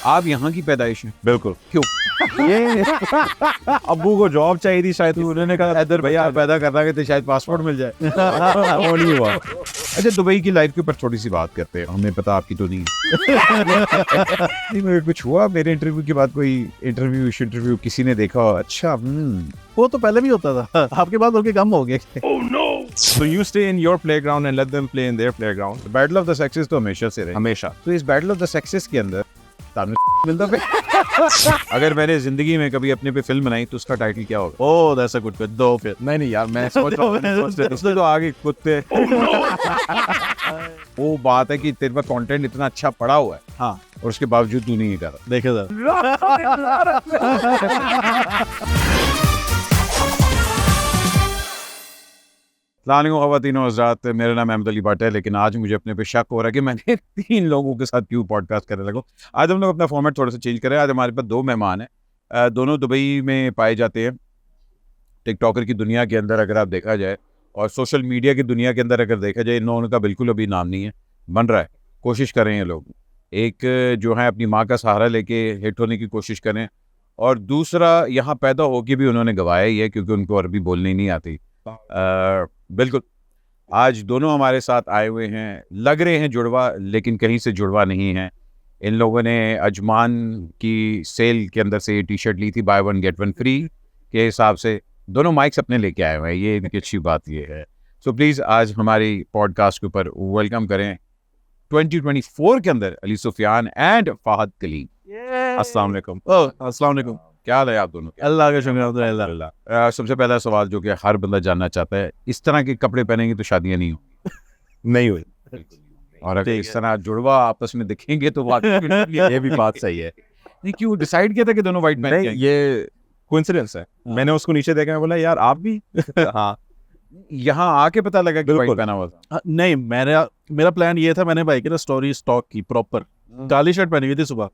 आप यहाँ की पैदाइश हैं? बिल्कुल। क्यों? ये अब्बू को जॉब चाहिए थी शायद, उन्होंने कहा इधर भैया पैदा करना के तो शायद पासपोर्ट मिल जाए। वो नहीं हुआ। अच्छा, दुबई की लाइफ के ऊपर थोड़ी सी बात करते हैं, हमें पता आपकी तो नहीं है। नहीं, मेरे कुछ हुआ मेरे इंटरव्यू के बाद, कोई इंटरव्यू किसी ने देखा हो, अच्छा वो तो पहले भी होता था, आपके बाद उनके कम हो गए। So you stay in your playground and let them play in their playground. Battle of the sexes तो हमेशा से रहे, हमेशा। तो इस बैटल ऑफ द सेक्सेस के अंदर मिलता पे अगर मैंने जिंदगी में कभी अपने पे फिल्म बनाई तो उसका टाइटल क्या होगा? Oh that's a good question. दो फिर नहीं यार, मैं सोच रहा हूँ उसने तो आगे कुत्ते। वो बात है कि तेरे पास कंटेंट इतना अच्छा पड़ा हुआ है, हाँ, और उसके बावजूद तू नहीं कर रहा। देखे सर। ख़वातीनो हज़रात, मेरा नाम अहमद अली बट है, लेकिन आज मुझे अपने पे शक हो रहा है कि मैंने 3 लोगों के साथ क्यों पॉडकास्ट करने लगा। आज हम लोग अपना फॉर्मेट थोड़ा सा चेंज करें। आज हमारे पास 2 मेहमान हैं, दोनों दुबई में पाए जाते हैं। टिकटॉकर की दुनिया के अंदर अगर आप देखा जाए, और सोशल मीडिया की दुनिया के अंदर अगर देखा जाए, इन लोगों का बिल्कुल अभी नाम नहीं है, बन रहा है, कोशिश कर रहे हैं लोग। एक जो है अपनी माँ का सहारा लेके हिट होने की कोशिश करें, और दूसरा यहाँ पैदा होके भी उन्होंने गवाया ही है क्योंकि उनको अरबी बोलनी नहीं आती। बिल्कुल, आज दोनों हमारे साथ आए हुए हैं, लग रहे हैं जुड़वा लेकिन कहीं से जुड़वा नहीं है। इन लोगों ने अजमान की सेल के अंदर से ये टी शर्ट ली थी, बाय 1 गेट 1 फ्री के हिसाब से। दोनों माइक्स अपने लेके आए हुए हैं, ये इनकी अच्छी बात ये है। सो प्लीज़ आज हमारी पॉडकास्ट के ऊपर वेलकम करें 2024 के अंदर अली सुफियान एंड फहद कलीम। अस्सलाम वालेकुम। अस्सलाम वालेकुम। क्या हाल है आप दोनों? अल्लाह का शुक्र अल्हम्दुलिल्लाह। सबसे पहला सवाल जो कि हर बंदा जानना चाहता है, इस तरह के कपड़े पहनेंगे तो शादियां नहीं होंगी? नहीं हुई। और अगर इस तरह जुड़वा आपस में दिखेंगे तो ये भी बात सही है। नहीं, क्यों डिसाइड किया था कि दोनों वाइट पहन के? ये कोइंसिडेंस है। मैंने उसको नीचे देखा, मैं बोला यार आप भी। हाँ, यहाँ आके पता लगा कि वाइट पहना हुआ था। नहीं, मेरा प्लान ये था, मैंने भाई की ना स्टोरी स्टॉक की प्रॉपर। काली शर्ट पहनी हुई थी सुबह,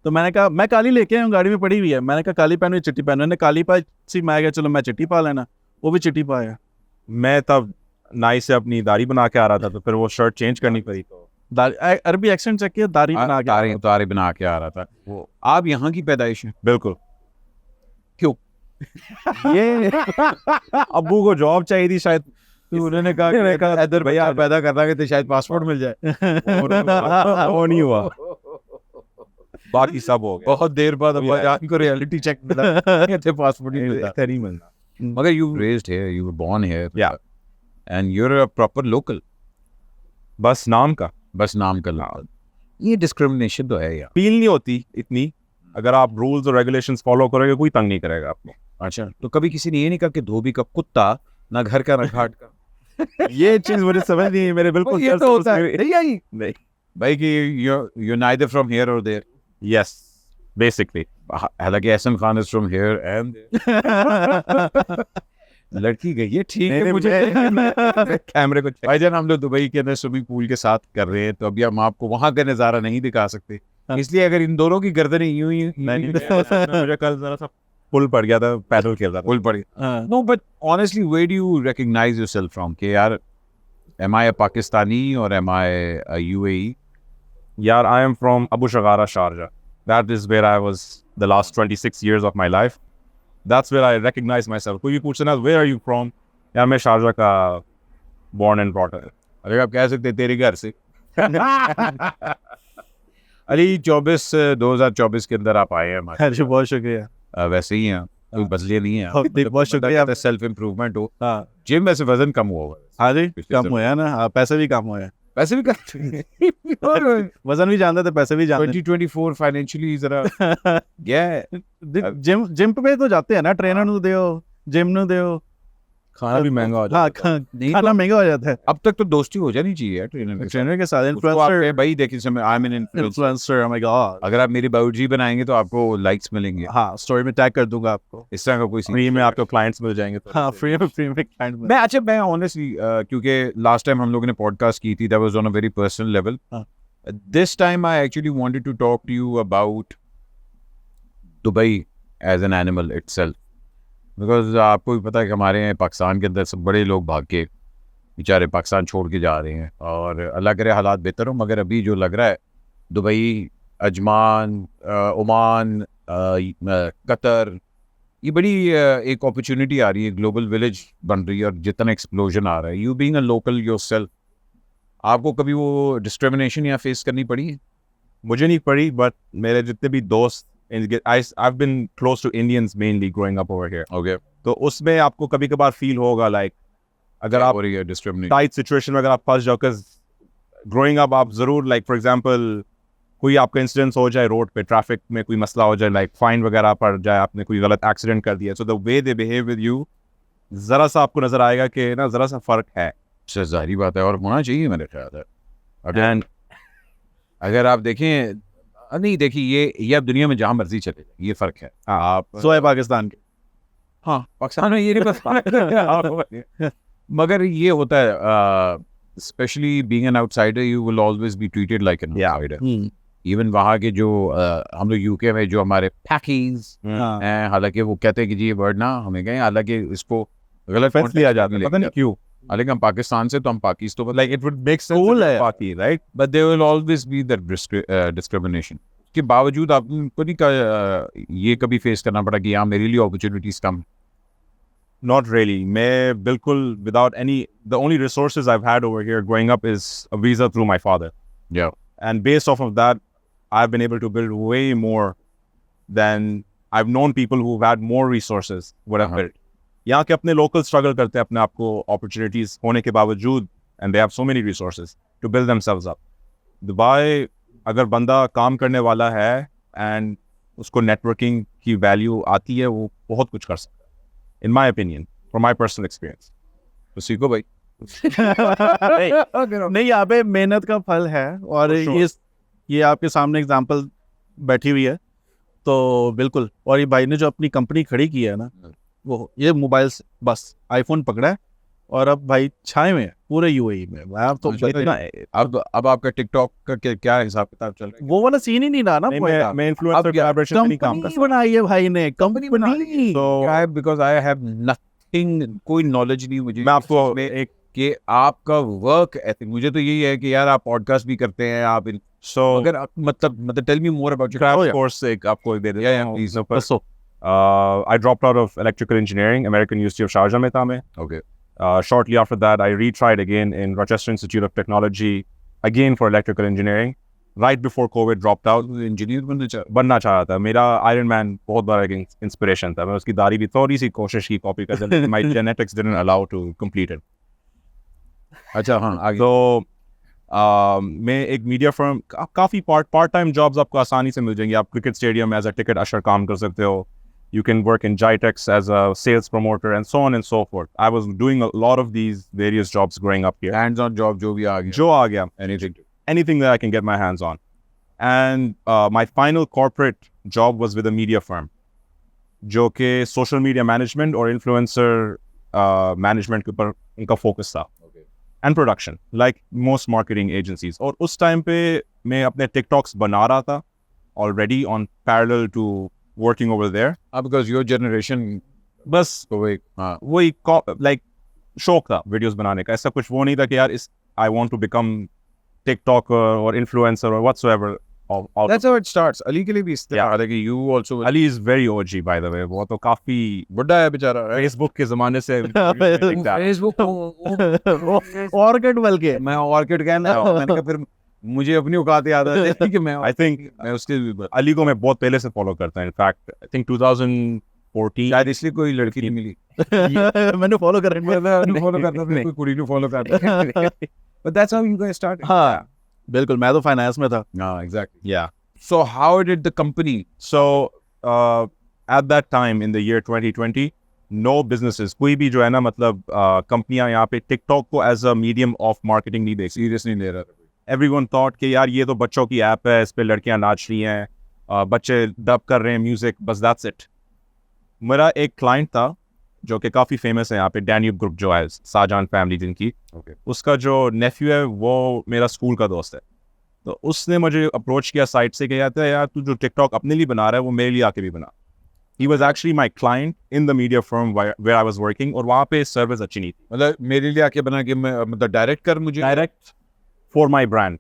तो मैंने कहा मैं काली लेके आया हूँ, गाड़ी में पड़ी हुई है। मैंने कहा काली पहन हुई, चिट्टी पहन। मैंने काली पाई सी, मैं चलो मैं चिट्टी पा लेना, वो भी चिट्टी पाया। मैं तब नाई से अपनी दाढ़ी बना के आ रहा था, तो फिर वो शर्ट चेंज करनी पड़ी। तो अरबी एक्सेंट चेक किया, दाढ़ी बना के तारी बना के आ रहा था। वो आप यहाँ की पैदाइश हैं? बिल्कुल। क्यों? ये अब्बू को जॉब चाहिए थी शायद, तो उन्होंने कहा इधर भैया पैदा करना के तो शायद पासपोर्ट मिल जाए। वो नहीं हुआ, बाकी सब हो गया। बहुत देर बाद अब्बा जान को रियलिटी चेक मिला, कहते पासपोर्ट नहीं मिलता। मगर you raised here, you were born here, yeah, and you're a proper local. बस नाम का local। ये डिस्क्रिमिनेशन तो है यार। फील नहीं होती इतनी, अगर आप रूल्स और रेगुलेशंस फॉलो करोगे कोई तंग नहीं करेगा आपको। अच्छा, तो कभी किसी ने ये नहीं कहा कि धोबी का कुत्ता ना घर का ना घाट का? ये चीज मुझे समझ नहीं है मेरे। बिल्कुल ये तो होता है नहीं भाई कि you're neither from here or there. Yes, basically. हालांकि Ehsan Khan is from here and लड़की गई है, ठीक है। मुझे कैमरे को भाईजान, हम लोग दुबई के अंदर स्विमिंग पूल के साथ कर रहे हैं, तो अभी हम आपको वहां का नजारा नहीं दिखा सकते, इसलिए अगर इन दोनों की गर्दनें यूं ही मुझे कल जरा सा पुल पड़ गया था, पैदल खेल रहा था, पुल पड़ गया। No, but honestly where do you recognize yourself from? कि यार am I a Pakistani or am I a UAE? यार I am from Abu Shagara, Sharjah. That is where I was the last 26 years of my life. That's where I recognize myself. कोई भी पूछते ना where are you from? यार मैं Sharjah का born and brought up। अरे आप कह सकते तेरे घर से। अली 2024 के अंदर आप आए हैं हमारे। बहुत शुक्रिया। वैसे ही हैं, कोई बदले नहीं है। बहुत शुक्रिया। सेल्फ इम्प्रूवमेंट हो। हाँ, जिम में से वजन कम हुआ। हाँ जी, कम हुआ ना, पैसे भी कम हुए। पैसे भी कम, वजन भी जानते थे, पैसे भी जानते। 2024 फाइनेंशियली जरा जिम पे तो जाते हैं ना, ट्रेनर नु दियो, जिम नु दियो, खाना भी महंगा हो जाता है। खाना महंगा हो जाता है। अब तक तो दोस्ती हो जानी चाहिए यार ट्रेनर के साथ। इन्फ्लुएंसर भाई देखिए, समय I am an influencer, oh my God. अगर आप मेरी बायोलॉजी बनाएंगे तो आपको लाइक्स मिलेंगे। हाँ, स्टोरी में टैग कर दूंगा आपको। इस तरह का कोई फ्री में आपको क्लाइंट्स मिल जाएंगे। हाँ, फ्री में क्लाइंट। मैं ऑनेस्टली, क्योंकि लास्ट टाइम हम लोगों ने पॉडकास्ट की थी, that was on a very personal level. This time I actually wanted to talk to you about Dubai as an animal itself, because आपको भी पता है कि हमारे यहाँ पाकिस्तान के अंदर सब बड़े लोग भाग के बेचारे पाकिस्तान छोड़ के जा रहे हैं, और अल्लाह करे हालात बेहतर हो, मगर अभी जो लग रहा है दुबई अजमान, ओमान, कतर, ये बड़ी एक अपॉर्चुनिटी आ रही है, ग्लोबल विलेज बन रही है और जितना एक्सप्लोजन आ रहा है, you being a local yourself, आपको कभी वो डिस्क्रिमिनेशन या फेस करनी पड़ी है? मुझे नहीं पड़ी, बट मेरे जितने भी दोस्त, I've been close to Indians mainly growing up over here. Okay, तो उसमें आपको कभी कभार फील होगा लाइक अगर आप हो रही है डिस्क्रिमिनेशन? टाइट सिचुएशन में अगर आप फंस जाओ, बिकॉज ग्रोइंग अप आप जरूर लाइक फॉर एग्जांपल कोई आपका इंसिडेंस हो जाए रोड पे, ट्रैफिक में कोई मसला हो जाए, लाइक फाइन वगैरह पड़ जाए, आपने कोई गलत एक्सीडेंट कर दिया, so the way they behave with you जरा सा आपको नजर आएगा कि ना जरा सा फर्क है। जाहिर बात है, और होना चाहिए मेरे ख्याल है। एंड अगर आप देखें, नहीं देखिए, ये अब दुनिया में जहाँ मर्जी चले जाए, ये फर्क है। आप सो है पाकिस्तान के। हाँ, पाकिस्तान में ये नहीं पता मगर ये होता है, specially being an outsider, you will always be treated like an outsider. Even वहाँ के जो हम लोग यूके में जो हमारे पैकीज हैं, हालांकि वो कहते हैं कि जी ये वर्ड ना हमें कहें, हालांकि इसको गलत ऑफेंस लिया जाता है, पता नहीं क्यों। हालांकि हम पाकिस्तान से, तो हम पाकिस तो like it would make sense Cool है। Paki, right? But there will always be that discrimination के बावजूद आपको नहीं ये कभी फेस करना पड़ा कि यहाँ मेरे लिए अपॉर्चुनिटीज कम? Not really. मैं बिल्कुल without any, the only resources I've had over here growing up is a visa through my father. Yeah. And based off of that, I've been able to build way more than I've known people who've had more resources would have built. यहाँ के अपने local struggle करते हैं अपने आप को opportunities होने के बावजूद, and they have so many resources to build themselves up. Dubai अगर बंदा काम करने वाला है and उसको networking की value आती है, वो बहुत कुछ कर सकता है, in my opinion, from my personal experience. तो सीखो भाई। नहीं, यहाँ पे मेहनत का फल है, और ये आपके सामने एग्जांपल बैठी हुई है, तो बिल्कुल। और ये भाई ने जो अपनी कंपनी खड़ी की है ना, वो ये मोबाइल से बस आईफोन पकड़ा है, और अब भाई छाए में है पूरे यूएई में। आप तो इतना अब आपका टिकटॉक का क्या हिसाब किताब चल रहा है? वो वाला सीन ही नहीं रहा ना। मैं इन्फ्लुएंसर कोलैबोरेशन में नहीं काम कंपनी बनाई है भाई ने, कंपनी बनाई। तो बिकॉज आई हैव नथिंग, कोई नॉलेज नहीं मुझे। मैं आपको एक कि आपका वर्क एथिक, मुझे तो यही है कि यार आप पॉडकास्ट भी करते हैं आप, अगर मतलब tell me more about your crash course एक आपको दे देता हूं। I dropped out of electrical engineering, American University of Sharjah में था मैं। Okay. Shortly after that, I retried again in Rochester Institute of Technology, again for electrical engineering. Right before COVID, dropped out. Engineer बनना चाह रहा था। मेरा Iron Man बहुत बड़ा एक इंस्पिरेशन था। मैं उसकी दाढ़ी भी थोड़ी सी कोशिश की कॉपी कर, my genetics didn't allow to complete it. अच्छा, हाँ आगे। तो मैं एक मीडिया फर्म, काफ़ी पार्ट टाइम जॉब्स आपको आसानी से मिल जाएंगी। आप क्रिकेट स्टेडियम में एज अ टिकट अशर काम कर सकते हो। You can work in Jitex as a sales promoter and so on and so forth. I was doing a lot of these various jobs growing up here. Hands-on job जो आ gया, anything that I can get my hands on. And my final corporate job was with a media firm, जो कि social media management और influencer management के ऊपर उनका focus था, and production, like most marketing agencies. और उस time पे मैं अपने TikToks बना रहा था already on parallel to working over there. Because your generation बस तो वही like शौक था वीडियोस बनाने का। ऐसा कुछ वो नहीं था कि यार I want to become TikToker or influencer or whatsoever. That's how it starts. Ali के लिए भी इस तरह था कि you also. Ali is very OG by the way. वो तो काफी बुढ़ा है बेचारा, Facebook के जमाने से। Facebook ऑर्किड बल्कि मैं ऑर्किड कहना, मैंने कहा फिर मुझे अपनी औकात याद आ जाती कि मैं I think मैं उसके अली को मैं बहुत पहले से फॉलो करता हूँ। इनफैक्ट I think 2014 शायद इसलिए कोई लड़की नहीं मिली। मैंने फॉलो कर फॉलो करता था, कोई कुड़ी ने फॉलो करता। But that's how you guys started. हाँ बिल्कुल, मैं तो फाइनेंस में था। हाँ, exactly. Yeah. So how did the company? So at that time in the year 2020, no businesses, कोई भी जो है ना, मतलब कंपनियां यहाँ पे टिकटॉक को as a medium of marketing नहीं देख, सीरियस नहीं ले रहा था। Everyone thought कि यार ये तो बच्चों की ऐप है, इस पे लड़कियां नाच रही हैं, बच्चे डब कर रहे हैं म्यूजिक, बस that's it. मेरा एक क्लाइंट था जो कि काफ़ी फेमस है यहाँ पे, डैन्यूब ग्रुप जो है, शाहजहान फैमिली जिनकी, उसका जो नेफ्यू है वो मेरा स्कूल का दोस्त है। तो उसने मुझे अप्रोच किया साइट से, कहता है यार तू जो टिकटॉक अपने लिए बना रहा है वो मेरे लिए आके भी बना। He was actually my client in the media firm where I was working, और वहाँ पे सर्विस अच्छी नहीं थी। मतलब मेरे लिए आके बना के मतलब डायरेक्ट कर मुझे, direct for my brand.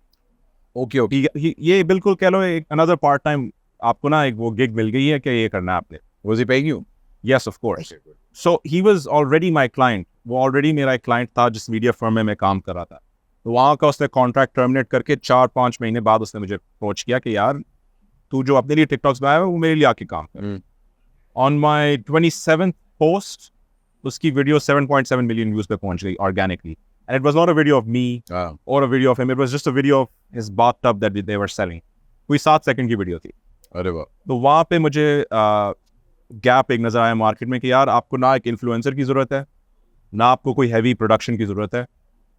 Okay okay ये बिल्कुल कह लो एक अनदर पार्ट टाइम आपको ना एक वो गिग मिल गई है कि ये करना है आपने. Was he paying you? Yes, of course. So he was already my client. वो ऑलरेडी मेरा एक क्लाइंट था जिस मीडिया फर्म में मैं काम कर रहा था. तो वहाँ का उसने कॉन्ट्रैक्ट टर्मिनेट करके 4-5 महीने बाद उसने मुझे अप्रोच किया कि यार तू जो अपने लिए टिकटॉक्स बनाया है वो मेरे लिए आके काम कर. ऑन माई 27th पोस्ट उसकी वीडियो 7.7 मिलियन व्यूज पे पहुंच गई organically. And it was not a video of me or a video of him. It was just a video of his bathtub that they were selling. कोई 7 second की video थी. अरे वाह. तो वहाँ पे मुझे गैप एक नज़र आया मार्केट में कि यार आपको ना एक इन्फ्लुएंसर की ज़रूरत है, ना आपको कोई हैवी प्रोडक्शन की ज़रूरत है.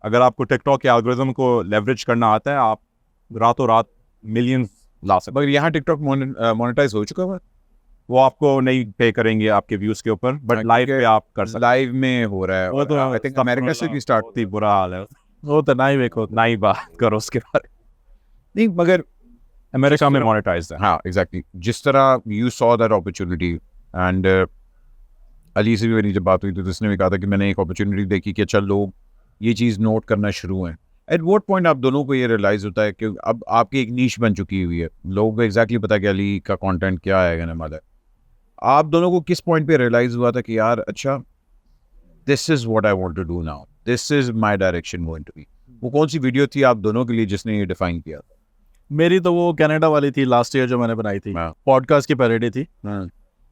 अगर आपको टिकटॉक के एल्गोरिथम को लेवरेज करना आता है आप रातों रात मिलियंस ला सकते. मगर यहाँ टिकटॉक मोनेटाइज हो चुका है. वो आपको नहीं पे करेंगे आपके व्यूज़ के ऊपर, बट लाइव पे आप कर सकते. लाइव में हो रहा है. वो तो आई थिंक अमेरिका से भी स्टार्ट थी. बुरा हाल है. वो तो ना ही देखो, ना ही बात करो उसके बारे नहीं. मगर अमेरिका में मोनेटाइज है. हाँ एग्जैक्टली. जिस तरह you saw that opportunity and Ali से भी मेरी जब बात हुई तो उसने भी कहा था कि मैंने एक अपॉर्चुनिटी देखी कि अच्छा लोग ये चीज़ नोट करना शुरू हैं. एट व्हाट पॉइंट आप दोनों को ये रियलाइज़ होता है कि अब आपकी एक नीश बन चुकी हुई है, लोगों को एग्जैक्टली पता कि अली का कंटेंट क्या है कहने वाला है. आप दोनों को किस पॉइंट पे रियलाइज़ हुआ था कि यार अच्छा this is what I want to do now, this is my direction going to be? वो कौन सी वीडियो थी आप दोनों के लिए जिसने ये डिफाइन किया था? मेरी तो वो कनाडा वाली थी लास्ट ईयर जो मैंने बनाई थी. पॉडकास्ट की पैरोडी थी.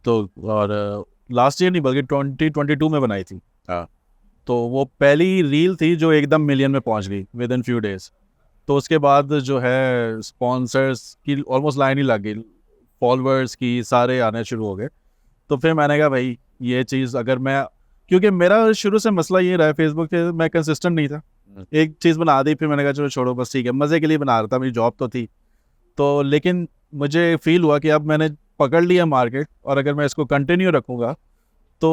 तो और लास्ट ईयर नहीं बल्कि 2022 में बनाई थी. तो वो पहली रील थी जो एकदम मिलियन में पहुंच गई विद इन फ्यू डेज. तो उसके बाद जो है स्पॉन्सर्स की ऑलमोस्ट लाइन ही लग गई, फॉलोअर्स की सारे आने शुरू हो गए. तो फिर मैंने कहा भाई ये चीज़ अगर मैं, क्योंकि मेरा शुरू से मसला ये रहा है फेसबुक पे मैं कंसिस्टेंट नहीं था. एक चीज़ बना दी फिर मैंने कहा चलो छोड़ो बस ठीक है, मज़े के लिए बना रहा था, मेरी जॉब तो थी. तो लेकिन मुझे फील हुआ कि अब मैंने पकड़ लिया मार्केट और अगर मैं इसको कंटिन्यू रखूँगा तो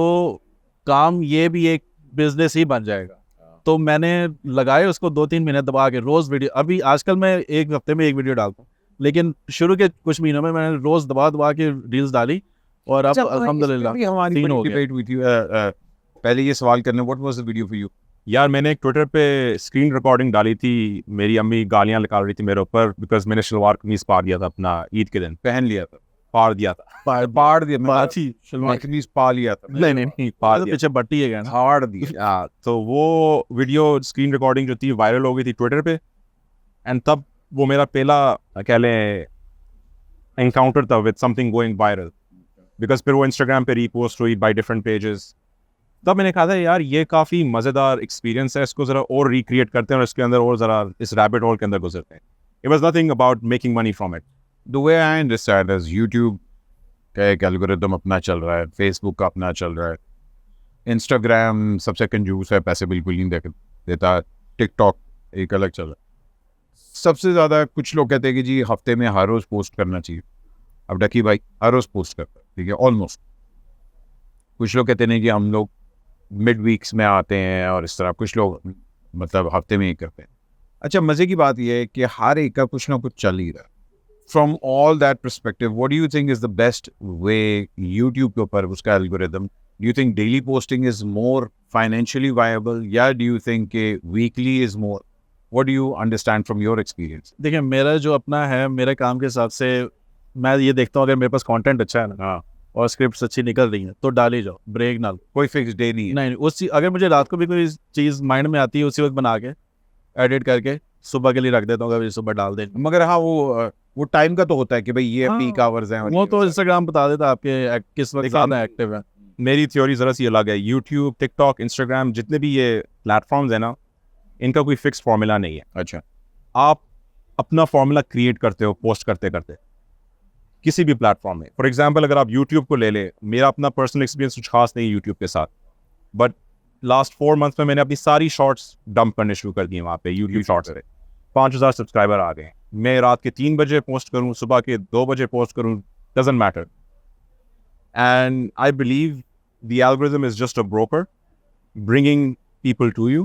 काम ये भी एक बिजनेस ही बन जाएगा. तो मैंने लगाए उसको 2-3 महीने दबा के रोज़ वीडियो. अभी आजकल मैं एक हफ्ते में एक वीडियो डालता हूँ, लेकिन शुरू के कुछ महीनों में मैंने रोज़ दबा के रील्स डाली और अब अल्हम्दुलिल्लाह हमारी 3 हो गए. डिबेट हुई थी. पहले ये सवाल करने, what was the video for you? यार मैंने एक ट्विटर पे स्क्रीन रिकॉर्डिंग डाली थी. मेरी अम्मी गालियां निकाल रही थी मेरे ऊपर बिकॉज मैंने शलवार कमीज पार दिया था अपना ईद के दिन. पहन लिया था? पार दिया था. पार दिया बात ही शलवार कमीज पा लिया था? नहीं पार दिया. पीछे बट्टी है ना. फाड़ दिया. तो वो वीडियो स्क्रीन रिकॉर्डिंग जो थी वायरल हो गई थी ट्विटर पे. एंड तब वो मेरा पहला कह लें एनकाउंटर था with something going viral. Because फिर वो इंस्टाग्राम पे रीपोस्ट हुई बाय डिफरेंट पेजेस. तब मैंने कहा था यार ये काफ़ी मज़ेदार एक्सपीरियंस है, इसको ज़रा और रिक्रिएट करते हैं और इसके अंदर और ज़रा इस रैबिट होल के अंदर गुजरते हैं. It was nothing about making money from it. The way I understand is YouTube का एक एल्गोरिथम अपना चल रहा है, फेसबुक का अपना चल रहा है, इंस्टाग्राम सबसे कंजूस है, पैसे बिल्कुल नहीं देता, टिकटॉक एक अलग चल रहा है. सबसे ज़्यादा कुछ लोग कहते हैं कि जी हफ्ते में हर रोज़ पोस्ट करना चाहिए. अब डकी भाई हर रोज़ पोस्ट करता है, ठीक है, ऑलमोस्ट. कुछ लोग कहते नहीं कि हम लोग मिड वीक्स में आते हैं और इस तरह. कुछ लोग मतलब हफ्ते में ही करते हैं. अच्छा मज़े की बात यह है कि हर एक का कुछ ना कुछ चल ही रहा है. From all that perspective what do you think is the best way YouTube के ऊपर उसका algorithm? Do you think daily posting is more financially viable या डू यू थिंक के weekly is more? What do you understand from your experience? देखिए मेरा जो अपना है, मेरे काम के हिसाब से मैं ये देखता हूँ अगर मेरे पास कंटेंट अच्छा है ना और स्क्रिप्ट्स अच्छी निकल रही हैं तो डाल ही जाओ, ब्रेक ना लो. कोई फिक्स डे नहीं है? नहीं उस चीज़ अगर मुझे रात को भी कोई चीज़ माइंड में आती है उसी वक्त बना के एडिट करके सुबह के लिए रख देता हूँ, कभी सुबह डाल दें. मगर हाँ वो टाइम का तो होता है कि भाई ये पीक आवर्स हैं. वो तो इंस्टाग्राम बता देता है आपके किस वक्त ज़्यादा एक्टिव है. मेरी थ्योरी ज़रा सी अलग है. यूट्यूब, टिकटॉक, इंस्टाग्राम जितने भी ये प्लेटफॉर्म्स हैं ना, इनका कोई फिक्स फार्मूला नहीं है. अच्छा. आप अपना फार्मूला क्रिएट करते हो पोस्ट करते करते किसी भी प्लेटफॉर्म में. फॉर एग्जांपल अगर आप यूट्यूब को ले लें, मेरा अपना पर्सनल एक्सपीरियंस कुछ खास नहीं यूट्यूब के साथ, बट लास्ट 4 मंथ्स में मैंने अपनी सारी शॉर्ट्स डंप करने शुरू कर दिए वहाँ पे यूट्यूब शॉर्ट्स पे. 5000 सब्सक्राइबर आ गए. मैं रात के 3 बजे पोस्ट करूँ, सुबह के 2 बजे पोस्ट करूँ, doesn't matter. And I believe the algorithm is just a broker bringing people to you,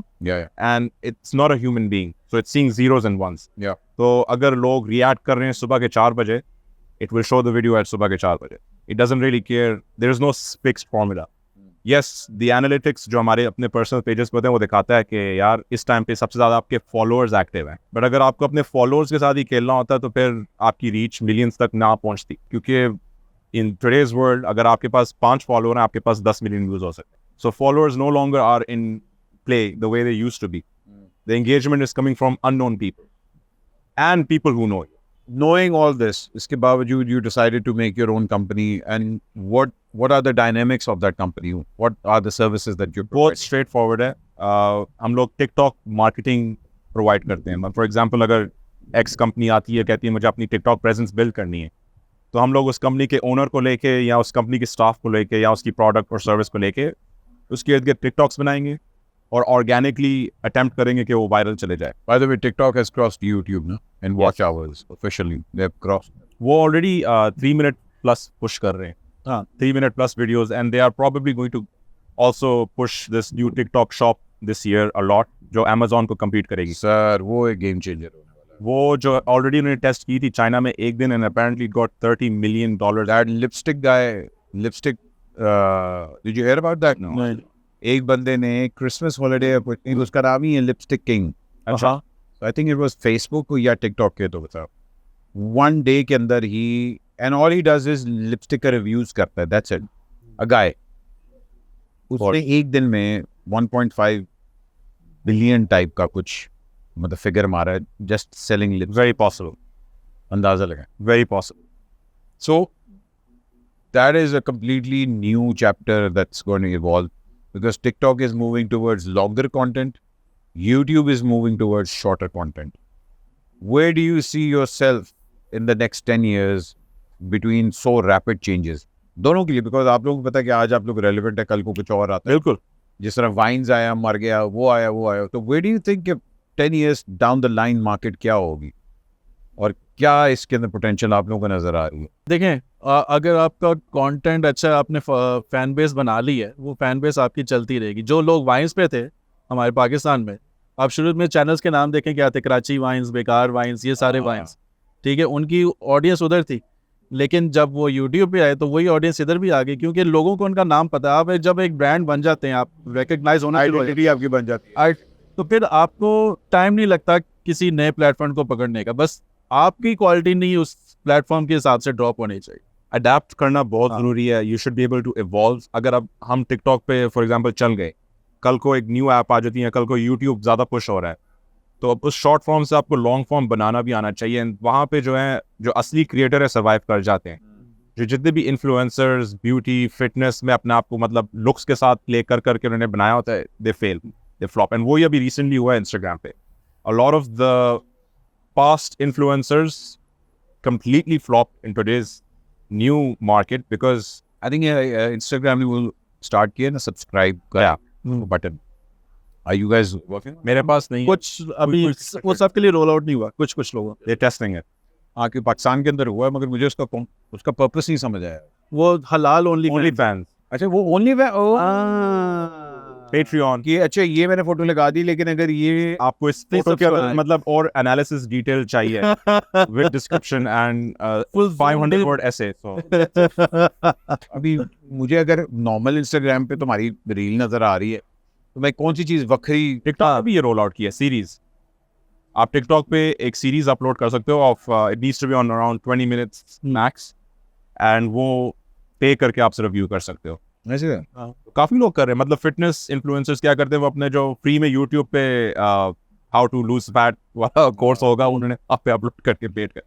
and it's not a human being, so it's seeing zeros and ones. तो अगर लोग react कर रहे हैं सुबह के 4 बजे, it will show the video at सुबह के 4 बजे. It doesn't really care. There is no fixed formula. yes, the analytics जो हमारे अपने पर्सनल पेजेस पे होते हैं वो दिखाता है कि यार इस टाइम पे सबसे ज़्यादा आपके फॉलोअर्स एक्टिव हैं, बट अगर आपको अपने फॉलोअर्स के साथ ही खेलना होता है तो फिर आपकी रीच मिलियंस तक ना पहुंचती, क्योंकि इन टुडेज वर्ल्ड अगर आपके पास 5 फॉलोअर हैं आपके पास 10 मिलियन व्यूज हो सकते हैं. So followers no longer are in play the way they used to be. The engagement is coming from unknown people and people who know. Knowing all this, इसके बावजूद you decided to make your own company, and what are the dynamics of that company? What are the services that you बहुत provide? Straight forward है. हम लोग TikTok marketing provide करते हैं. For example अगर x company आती है कहती है मुझे अपनी टिकटॉक प्रेजेंस बिल्ड करनी है, तो हम लोग उस कंपनी के ओनर को लेके या उस कंपनी के स्टाफ को लेके या उसकी प्रोडक्ट और सर्विस को लेके उसके इर्द गिर्द टिकटॉक्स बनाएंगे और ऑर्गेनिकली अटेम्प्ट करेंगे कि वो वायरल चले जाए. By the way, TikTok has crossed YouTube, no? And watch hours officially they have crossed. वो ऑलरेडी 3 मिनट प्लस पुश कर रहे हैं. हाँ 3 minute plus videos, and they are probably going to also push this new TikTok shop this year a lot, जो Amazon को compete करेगी. Sir, वो एक गेम चेंजर होने वाला है. वो जो ऑलरेडी उन्होंने टेस्ट की थी चाइना में एक दिन, and apparently got $30 million. That lipstick guy, lipstick. Did you hear about that? No. नहीं. एक बंदे ने क्रिसमस हॉलिडे उसका नाम ही है लिपस्टिक किंग. अच्छा. I think it was Facebook या टिकटॉक के, तो बताओ. वन डे के अंदर ही, and all he does is lipstick का रिव्यूज करता है. That's it. A guy. उसने एक दिन में 1.5 बिलियन टाइप का कुछ मतलब फिगर मारा है just selling lips. Very possible. अंदाजा लगा. Very possible. So that is a completely new chapter that's going to evolve, because TikTok is moving towards longer content, YouTube is moving towards shorter content. Where do you see yourself in the next 10 years between so rapid changes? दोनों के लिए, because आप लोगों को पता है कि आज आप लोग relevant है, कल को कुछ और आता है. बिल्कुल. जिस तरह वाइन्स आया, मर गया, वो आया. तो where do you think कि 10 years down the line market क्या होगी और क्या इसके अंदर पोटेंशियल आप लोगों को नजर आ रही है? देखें, अगर आपका कंटेंट अच्छा है, आपने फैन बेस बना ली है, वो फैन बेस आपकी चलती रहेगी. जो लोग वाइन्स पे थे हमारे पाकिस्तान में, आप शुरू में चैनल्स के नाम देखें क्या थे, कराची वाइन्स, बेकार वाइन्स, ये सारे वाइन्स, ठीक है, उनकी ऑडियंस उधर थी. लेकिन जब वो यूट्यूब पे आए तो वही ऑडियंस इधर भी आ गई, क्योंकि लोगों को उनका नाम पता है. आप जब एक ब्रांड बन जाते हैं, आप रिकग्नाइज होना शुरू हो जाते आइडेंटिटी आपकी बन जाती है. हैं, तो फिर आपको टाइम नहीं लगता किसी नए प्लेटफॉर्म को पकड़ने का. बस आपकी क्वालिटी नहीं उस प्लेटफॉर्म के हिसाब से ड्रॉप होनी चाहिए. अडेप्ट करना बहुत हाँ. ज़रूरी है. You should be able to evolve. अगर अब हम टिकटॉक पे फॉर एग्जांपल चल गए, कल को एक न्यू ऐप आ जाती है, कल को यूट्यूब ज़्यादा पुश हो रहा है, तो अब उस शॉर्ट फॉर्म से आपको लॉन्ग फॉर्म बनाना भी आना चाहिए. वहाँ पे जो है जो असली क्रिएटर है सर्वाइव कर जाते हैं. जो जितने भी इन्फ्लुएंसर्स ब्यूटी फिटनेस में अपने आप को मतलब लुक्स के साथ प्ले कर करके उन्होंने बनाया होता है, दे फेल, दे फ्लॉप. एंड वो ही अभी रिसेंटली हुआ है इंस्टाग्राम पे. A lot of the past influencers completely flopped in today's new market because I think Instagram will start किया ना subscribe का button. Are you guys working? मेरे पास नहीं है. कुछ अभी वो सबके लिए रोल आउट नहीं हुआ, कुछ लोगों. They're testing it. हाँ, कि पाकिस्तान के अंदर हुआ है, मगर मुझे उसका पर्पस नहीं समझ आया. वो हलाल ओनली OnlyFans, अच्छा, वो ओनली Patreon. कि अच्छा ये मैंने फोटो लगा दी, लेकिन अगर ये आपको इस फोटो के अंदर मतलब और एनालिसिस डिटेल चाहिए with description and full 500 word essay. So अभी मुझे अगर नॉर्मल इंस्टाग्राम पे तुम्हारी रील नजर आ रही है, तो मैं कौन सी चीज वक्री. TikTok पे भी ये रोल आउट किया सीरीज. आप TikTok पे एक सीरीज अपलोड कर सकते हो of it needs to be on around 20 minutes max, and वो पे करके आप सिर्फ व्यू कर सकते हो. ऐसे काफी लोग कर रहे हैं. मतलब फिटनेस इन्फ्लुएंसर्स क्या करते हैं, वो अपने जो फ्री में यूट्यूब पे हाउ टू लूज फैट वाला कोर्स होगा, उन्होंने आप पे अपलोड करके पेड कर.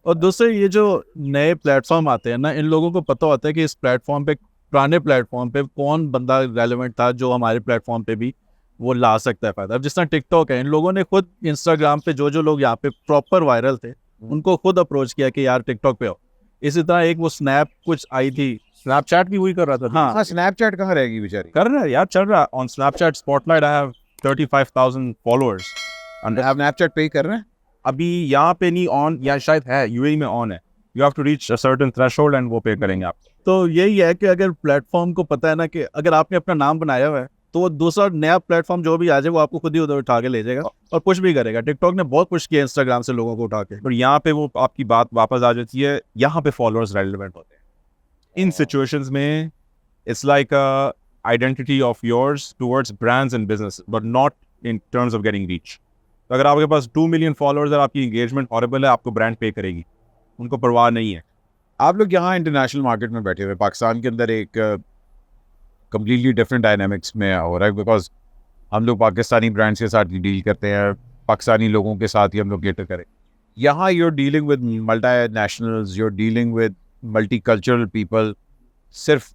और दूसरे ये जो नए प्लेटफॉर्म आते हैं ना, इन लोगों को पता होता है कि इस प्लेटफॉर्म पे, पुराने प्लेटफॉर्म पे कौन बंदा रेलेवेंट था जो हमारे प्लेटफॉर्म पे भी वो ला सकता है फायदा. अब जिस तरह टिकटॉक है, इन लोगों ने खुद इंस्टाग्राम पे जो लोग यहाँ पे प्रॉपर वायरल थे, उनको खुद अप्रोच किया कि यार टिकटॉक पे आओ. इसी तरह एक वो स्नैप कुछ आई थी, स्नैपचैट भी वही कर रहा था. हाँ, स्नैपचैट कहाँ रहेगी बेचारी. कर रहा है यार, चल रहा है. On Snapchat spotlight I have 35,000 followers. आप स्नैपचैट पे कर रहे हैं अभी यहाँ पे नहीं ऑन, या शायद है यूएई में ऑन है. You have to reach a certain threshold and वो पे करेंगे आप. तो यही है कि अगर प्लेटफॉर्म को पता है ना कि अगर आपने अपना नाम बनाया हुआ है, तो वो दूसरा नया प्लेटफॉर्म जो भी आ जाए वो आपको खुद ही उधर उठा के ले जाएगा और पुश भी करेगा. टिकटॉक ने बहुत पुश किया इंस्टाग्राम से लोगों को उठा के. और यहाँ पे वो आपकी बात वापस आ जाती है, यहाँ पे फॉलोअर्स रेलेवेंट होते हैं. इन सिचुएशंस में it's like identity of yours towards brands and businesses, but not in terms of getting reach. तो अगर आपके पास 2 million followers और आपकी engagement horrible है, आपको brand pay करेगी, उनको परवाह नहीं है. आप लोग यहाँ इंटरनेशनल मार्केट में बैठे हुए, पाकिस्तान के अंदर एक कम्प्लीटली डिफरेंट डायनामिक्स में हो रहा है, बिकॉज हम लोग पाकिस्तानी ब्रांड्स के साथ डील करते हैं, पाकिस्तानी लोगों के साथ ही हम लोग केटर करें. यहाँ you're dealing with multinationals, you're dealing with multicultural people. सिर्फ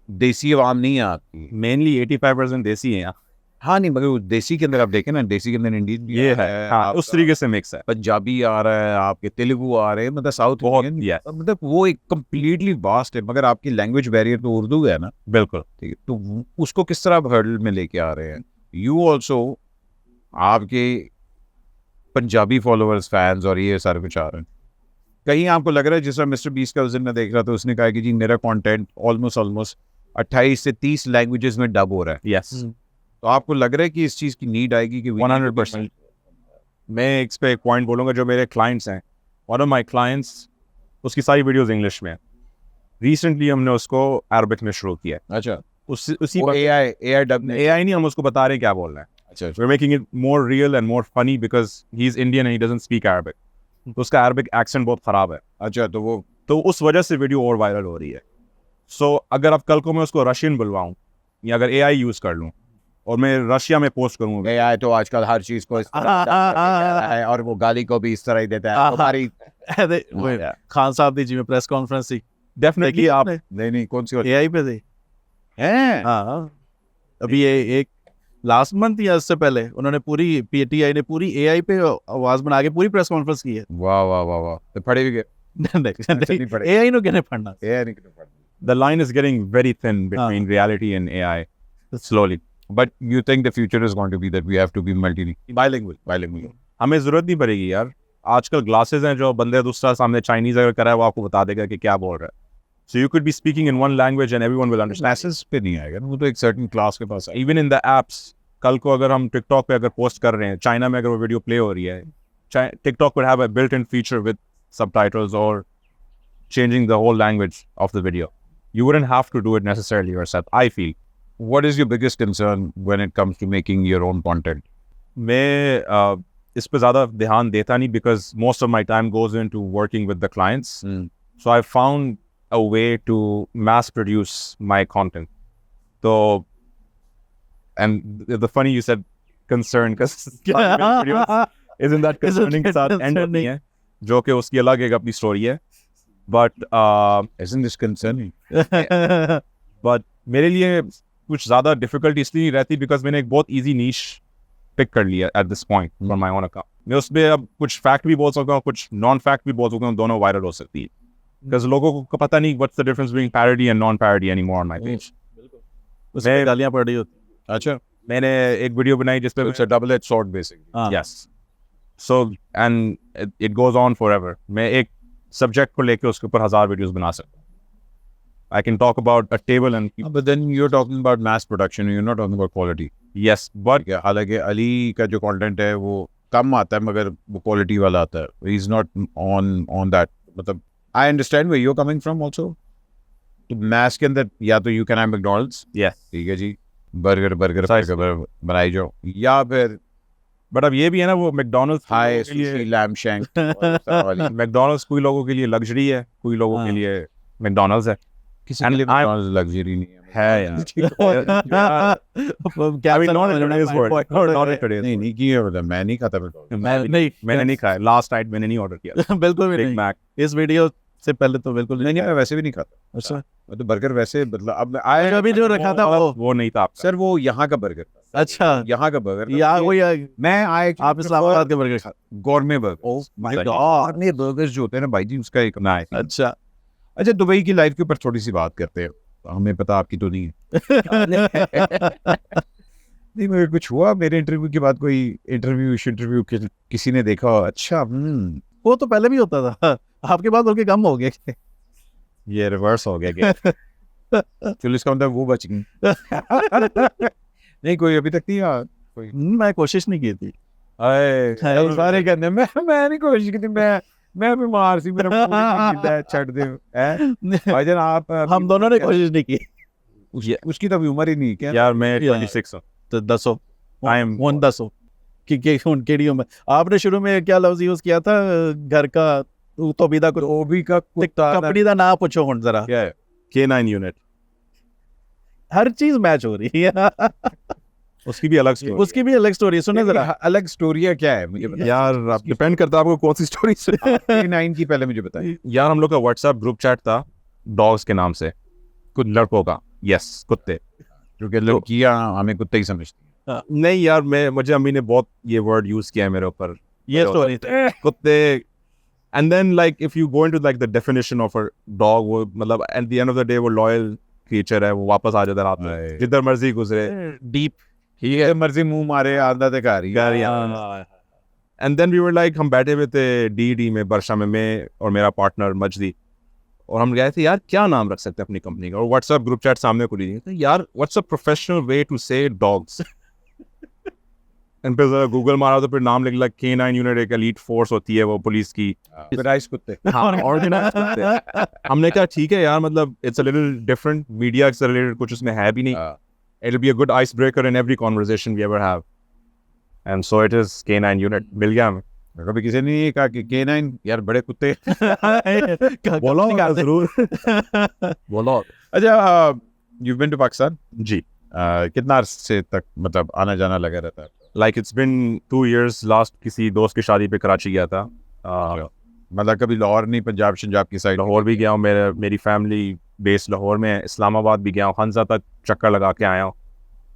देसी आवाम नहीं है आपकी, Mainly 85% देसी हैं यहाँ. हाँ नहीं, मगर देसी के अंदर आप देखें ना, देसी के अंदर इंडियन भी ये है, हाँ, उस तरीके से मिक्स है. पंजाबी आ रहा है, आपके तेलुगु आ रहे हैं, मतलब साउथ बहुत, इंडियन, yes. मतलब वो एक कम्प्लीटली वास्ट है. मगर आपकी लैंग्वेज बैरियर तो उर्दू है ना, बिल्कुल. ठीक है, तो उसको किस तरह आप हर्डल में लेके आ रहे हैं? यू ऑल्सो, आपके पंजाबी फॉलोअर्स, फैंस और ये सारे कुछ आ रहे हैं. कहीं आपको लग रहा है, जिस तरह मिस्टर बीस का उस दिन मैं देख रहा था, उसने कहा कि जी मेरा कंटेंट ऑलमोस्ट 28 से 30 लैंग्वेजेस में डब हो रहा है. Yes. तो आपको लग रहा है कि इस चीज़ की नीड आएगी कि 100%. मैं इस पे एक पॉइंट बोलूँगा. जो मेरे क्लाइंट्स हैं, वन ऑफ माई क्लाइंट्स, उसकी सारी वीडियोस इंग्लिश में है. रिसेंटली हमने उसको अरबिक में शुरू किया. अच्छा, उसी वो AI डब AI नहीं, हम उसको बता रहे हैं क्या बोल रहे हैं. अच्छा, We're making it more real and more funny because he's Indian and he doesn't speak Arabic. तो उसका अरबिक एक्सेंट बहुत ख़राब है. अच्छा, तो उस वजह से वीडियो और वायरल हो रही है. सो अगर अब कल को मैं उसको रशियन बुलवाऊँ या अगर AI यूज़ कर लूँ और मैं रशिया में पोस्ट करूँ, AI तो आजकल हर चीज़ को इस तरह है, और वो गाली को भी इस तरह ही देता है. हमारी खान साहब दीजिए प्रेस कॉन्फ्रेंस ही डेफिनेटली आप नहीं कौन सी AI पे थे. हैं? हाँ, अभी ये एक लास्ट मंथ या इससे पहले उन्होंने पूरी PTI ने पूरी AI पे आवाज बना के पूरी प्रेस कॉन्फ्रेंस की है. वाह वाह वाह वाह, तो पढ़े भी गए. नहीं पढ़े. AI नो कहने पढ़ना. AI नहीं पढ़े. The line is getting very thin between reality and AI slowly. But you think the future is going to be that we have to be bilingual? हमें ज़रूरत नहीं पड़ेगी यार. आजकल ग्लासेस हैं जो बंदे दूसरा सामने चाइनीज़ अगर करा है वो आपको बता देगा कि क्या बोल रहा है. So you could be speaking in one language and everyone will understand. Classes पे नहीं आएगा, वो तो एक certain class के पास आएगा. Even in the apps, कल को अगर हम TikTok पे अगर पोस्ट कर रहे हैं, चाइना में अगर वो वीडियो प्ले हो रही है, TikTok would have a built-in feature with subtitles or changing the whole language of the video. You wouldn't have to do it necessarily yourself, I feel. What is your biggest concern when it comes to making your own content? मैं इस पे ज़्यादा ध्यान देता नहीं because most of my time goes into working with the clients. So I found a way to mass produce my content. So, and the funny you said concern because isn't that concerning के साथ end up नहीं है, जो कि उसकी अलग एक अपनी स्टोरी है. But isn't this concerning? but मेरे लिए कुछ ज़्यादा डिफिकल्टी इसलिए नहीं रहती because मैंने एक बहुत easy niche पिक कर लिया at this point from my own account. मैं उसमें अब कुछ फैक्ट भी बोल सकता हूँ, कुछ नॉन फैक्ट भी बोल सकता हूँ, दोनों वायरल हो सकती है. Because लोगों को पता नहीं what's the difference between parody and non-parody anymore on my page. उसमें गालियाँ पड़ रही होती. अच्छा, मैंने एक वीडियो बनाई जिसपे it's a double-edged sword basically. Yes. So and it goes on forever. मैं एक सब्जेक्ट को लेके उसके ऊपर 1000 वीडियोस बना सकता हूँ. I can talk about a table and but then you're talking about mass production, you're not talking about quality. yes, but हालांकि अली का जो कंटेंट है वो कम आता है मगर वो क्वालिटी वाला आता है. He is not on that. मतलब I understand where you're coming from also. तो मैस के अंदर या तो you can have McDonald's, yes, ठीक है जी, बर्गर बनाई जाओ, या फिर बट अब ये भी है ना, वो McDonald's high sushi lamb shank. McDonald's कोई लोगों के लिए लग्जरी है, कोई लोगों के लिए मैकडॉनल्ड्स है. किसी के लिए McDonald's लग्जरी नहीं है यार. I mean, not in today's world. Not in today's नहीं किया मतलब मैं नहीं खाता McDonald's. मैंने नहीं खाया. लास्ट नाइट मैंने नहीं ऑर्डर किया. बिल्कुल भी बिग नहीं. मैक इस वीडियो से पहले तो बिल्कुल नहीं, मैं वैसे भी नहीं खाता. अच्छा, मैं तो बर्गर वैसे मतलब अब अभी जो रखा था वो नहीं था आपका. सर वो यहाँ का बर्गर था. अच्छा, यहाँ का बर्गर या वो या मैं आए आप इस्लामाबाद के बर्गर खा. Gourmet burger. Oh my god, gourmet burgers जो होते हैं ना भाई जी, उसका एक नाम है. अच्छा दुबई की लाइफ के ऊपर थोड़ी सी बात करते हैं. हमें पता आपकी तो नहीं है. नहीं मगर कुछ हुआ मेरे इंटरव्यू के बाद, कोई इंटरव्यू किसी ने देखा? अच्छा, वो तो पहले भी होता था, आपके बाद बल्कि कम हो गया. ये रिवर्स हो गया क्या? चलो इसका मतलब वो बच गई. नहीं कोई अभी तक नहीं यार, कोई मैं कोशिश नहीं की थी. सारे कहते हैं मैं नहीं कोशिश की थी, मैं बीमार सी, मेरा छड़ दे. भाईजान आप हम दोनों ने कोशिश नहीं की. उसकी तो अभी उम्र ही नहीं है क्या? यार मैं Yeah. 26 हूँ। तो दसो I am- वन दसो कि केड़ी उम्र आपने शुरू में क्या लफ्ज यूज किया था घर का तो भी कुछ धोबी का कुत्ता कंपनी का नाम पूछो हुन जरा क्या है? K9 यूनिट, हर चीज मैच हो रही है उसकी भी अलग स्टोरी। उसकी भी अलग स्टोरी सुने जरा अलग स्टोरी है क्या है मुझे बताइए। यार आप डिपेंड करता है आपको कौन सी स्टोरी से। K9 की पहले मुझे बताइए। यार हम लोग का व्हाट्सएप ग्रुप चैट था डॉग्स के नाम से, कुछ लड़कों का, यस कुत्ते। क्योंकि लड़कियां हमें कुत्ते ही समझती हैं। नहीं यार मुझे अम्मी ने बहुत ये वर्ड यूज किया है मेरे ऊपर, ये स्टोरी कुत्ते। And then like if you go into like the definition of a dog, वो मतलब at the end of the day वो लॉयल क्रीचर है, वो वापस आ जाता है रात में जिधर मर्जी गुजरे, डीप ठीक है, मर्जी मुंह मारे आधा तक आ रही है। And then we were like, हम बैठे हुए थे डी में बरशा में, मैं और मेरा पार्टनर मजदी, और हम गए थे यार क्या नाम रख सकते हैं अपनी कंपनी का, और व्हाट्सएप ग्रुप चैट सामने खुली थी, तो यार what's a professional way to say dogs. And फिर गूगल मारा तो फिर नाम लिख लगा K9 यूनिट, एक एलीट फोर्स होती है वो पुलिस की, राइस कुत्ते। हाँ ऑर्गेनाइज करते हैं। हमने कहा ठीक है यार, मतलब it's a little different, media से रिलेटेड कुछ उसमें है भी नहीं, it'll be a good icebreaker in every conversation we ever have, and so it is K9 unit। मिल गया हमें। कभी किसी ने ये कहा कि K9 यार बड़े कुत्ते। बोलो जरूर बोलो। अच्छा, you've been to Pakistan? जी, कितना अरसे तक मतलब आना जाना लगा रहता है? like it's been 2 years, last किसी दोस्त की शादी पे कराची गया था, मतलब कभी लाहौर नहीं, पंजाब शंजाब की साइड? लाहौर भी गया हूँ, मेरी फैमिली बेस लाहौर में है, इस्लामाबाद भी गया हूँ, हंजा तक चक्कर लगा के आया हूँ।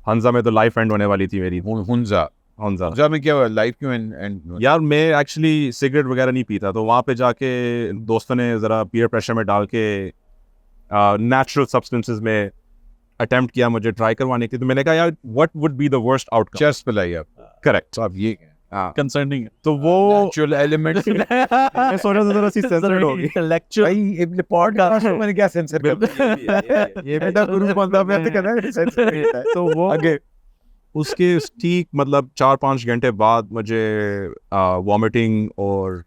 हंजा में तो लाइफ एंड होने वाली थी मेरी। हुंजा हंजा में क्या हुआ? लाइफ क्यों एंड? यार मैं एक्चुअली सिगरेट वगैरह नहीं पीता, तो वहाँ पे जाके दोस्तों ने ज़रा पीयर प्रेशर में डाल के नेचुरल सब्सटेंसेस में अटेम्प्ट किया मुझे ट्राई करवाने की, तो मैंने कहा यार what would be the worst outcome. Cheers पिलाई आप? करेक्ट। तो आप ये कंसर्निंग तो वो नेचुरल एलिमेंट। मैं सोच रहा था थोड़ा सी सेंसर्ड होगी लेक्चर भाई अपने पॉडकास्ट में मैंने क्या सेंसर कर दिया? ये बेटा गुरु बंदा मैं तो कहना है सेंसर करता है। तो वो आगे उसके ठीक मतलब 4-5 घंटे बाद मुझे वॉमिटिंग और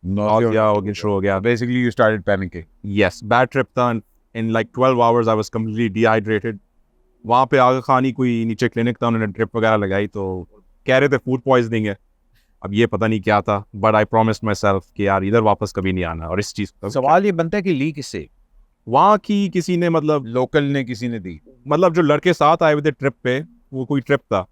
nausea हो गया, शुरू हो गया। Basically you started panicking. Yes, bad trip था, in like 12 hours I was completely dehydrated. वहाँ पे आगा खानी कोई नीचे क्लिनिक था, उन्होंने ड्रिप वगैरह लगाई, तो कह रहे थे फूड पॉइजनिंग है, अब ये पता नहीं क्या था, but I promised my self कि यार इधर वापस कभी नहीं आना। और इस चीज़ का सवाल ये बनता है कि ली किससे? वहाँ की किसी ने, मतलब लोकल ने किसी ने दी? मतलब जो लड़के साथ आए हुए थे ट्रिप पे, वो कोई ट्रिप था,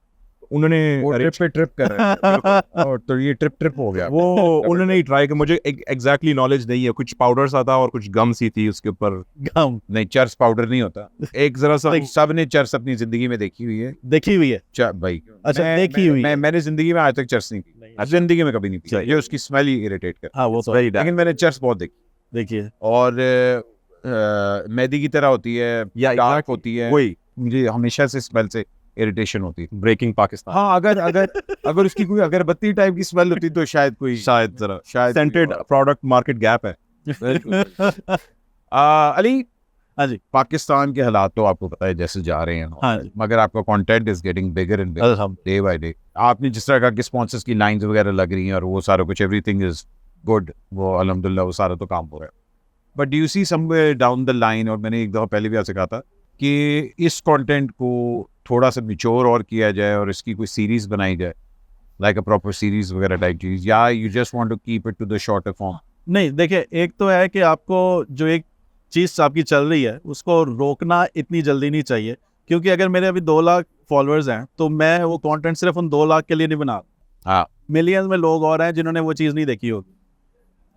उन्होंने ट्रिप कर रहे हैं। और तो ये ट्रिप हो गया। वो उन्होंने ही ट्राई किया। मुझे एग्जैक्टली नॉलेज नहीं है, कुछ पाउडर सा था और कुछ गम सी थी उसके ऊपर। गम नहीं, चर्स पाउडर नहीं होता। एक जरा सा सब ने चर्स अपनी जिंदगी में देखी हुई है। देखी हुई है भाई अच्छा, देखी हुई है। मैंने जिंदगी में आज तक चर्स नहीं पी, जिंदगी में कभी नहीं पी। ये उसकी स्मेल ही इरिटेट कर। हाँ वो तो वेरी लेकिन मैंने चर्स बहुत देखी। देखिए और मैदी की तरह होती है या डार्क होती है, वही मुझे हमेशा से स्मेल से इरिटेशन होती है। ब्रेकिंग पाकिस्तान। हाँ, अगर उसकी कोई अगरबत्ती टाइप की स्मेल होती तो शायद शायद सेंटेड प्रोडक्ट मार्केट गैप है। अली, हाँ जी, पाकिस्तान के हालात तो आपको पता है जैसे जा रहे हैं। हाँ जी, मगर आपका content is getting bigger and bigger day by day. आपने जिस तरह का स्पॉन्सर्स की लाइंस वगैरह लग रही हैं और वो सारा कुछ, एवरीथिंग इज गुड, वो अल्हम्दुलिल्लाह वो सारा तो काम हो रहा है। But do you see somewhere down the line, और मैंने एक दफ़ा पहले भी आपसे कहा था कि इस कंटेंट को थोड़ा सा मिच्योर और किया जाए और इसकी कोई सीरीज बनाई जाए, लाइक अ प्रॉपर सीरीज वगैरह टाइप चीज, या you just want to keep it to the shorter form? नहीं देखिए, एक तो है कि आपको जो एक चीज़ आपकी चल रही है उसको रोकना इतनी जल्दी नहीं चाहिए, क्योंकि अगर मेरे अभी 2 लाख फॉलोअर्स हैं तो मैं वो कंटेंट सिर्फ उन 2 लाख के लिए नहीं बना रहा। हाँ, मिलियंस में लोग और हैं जिन्होंने वो चीज़ नहीं देखी होगी,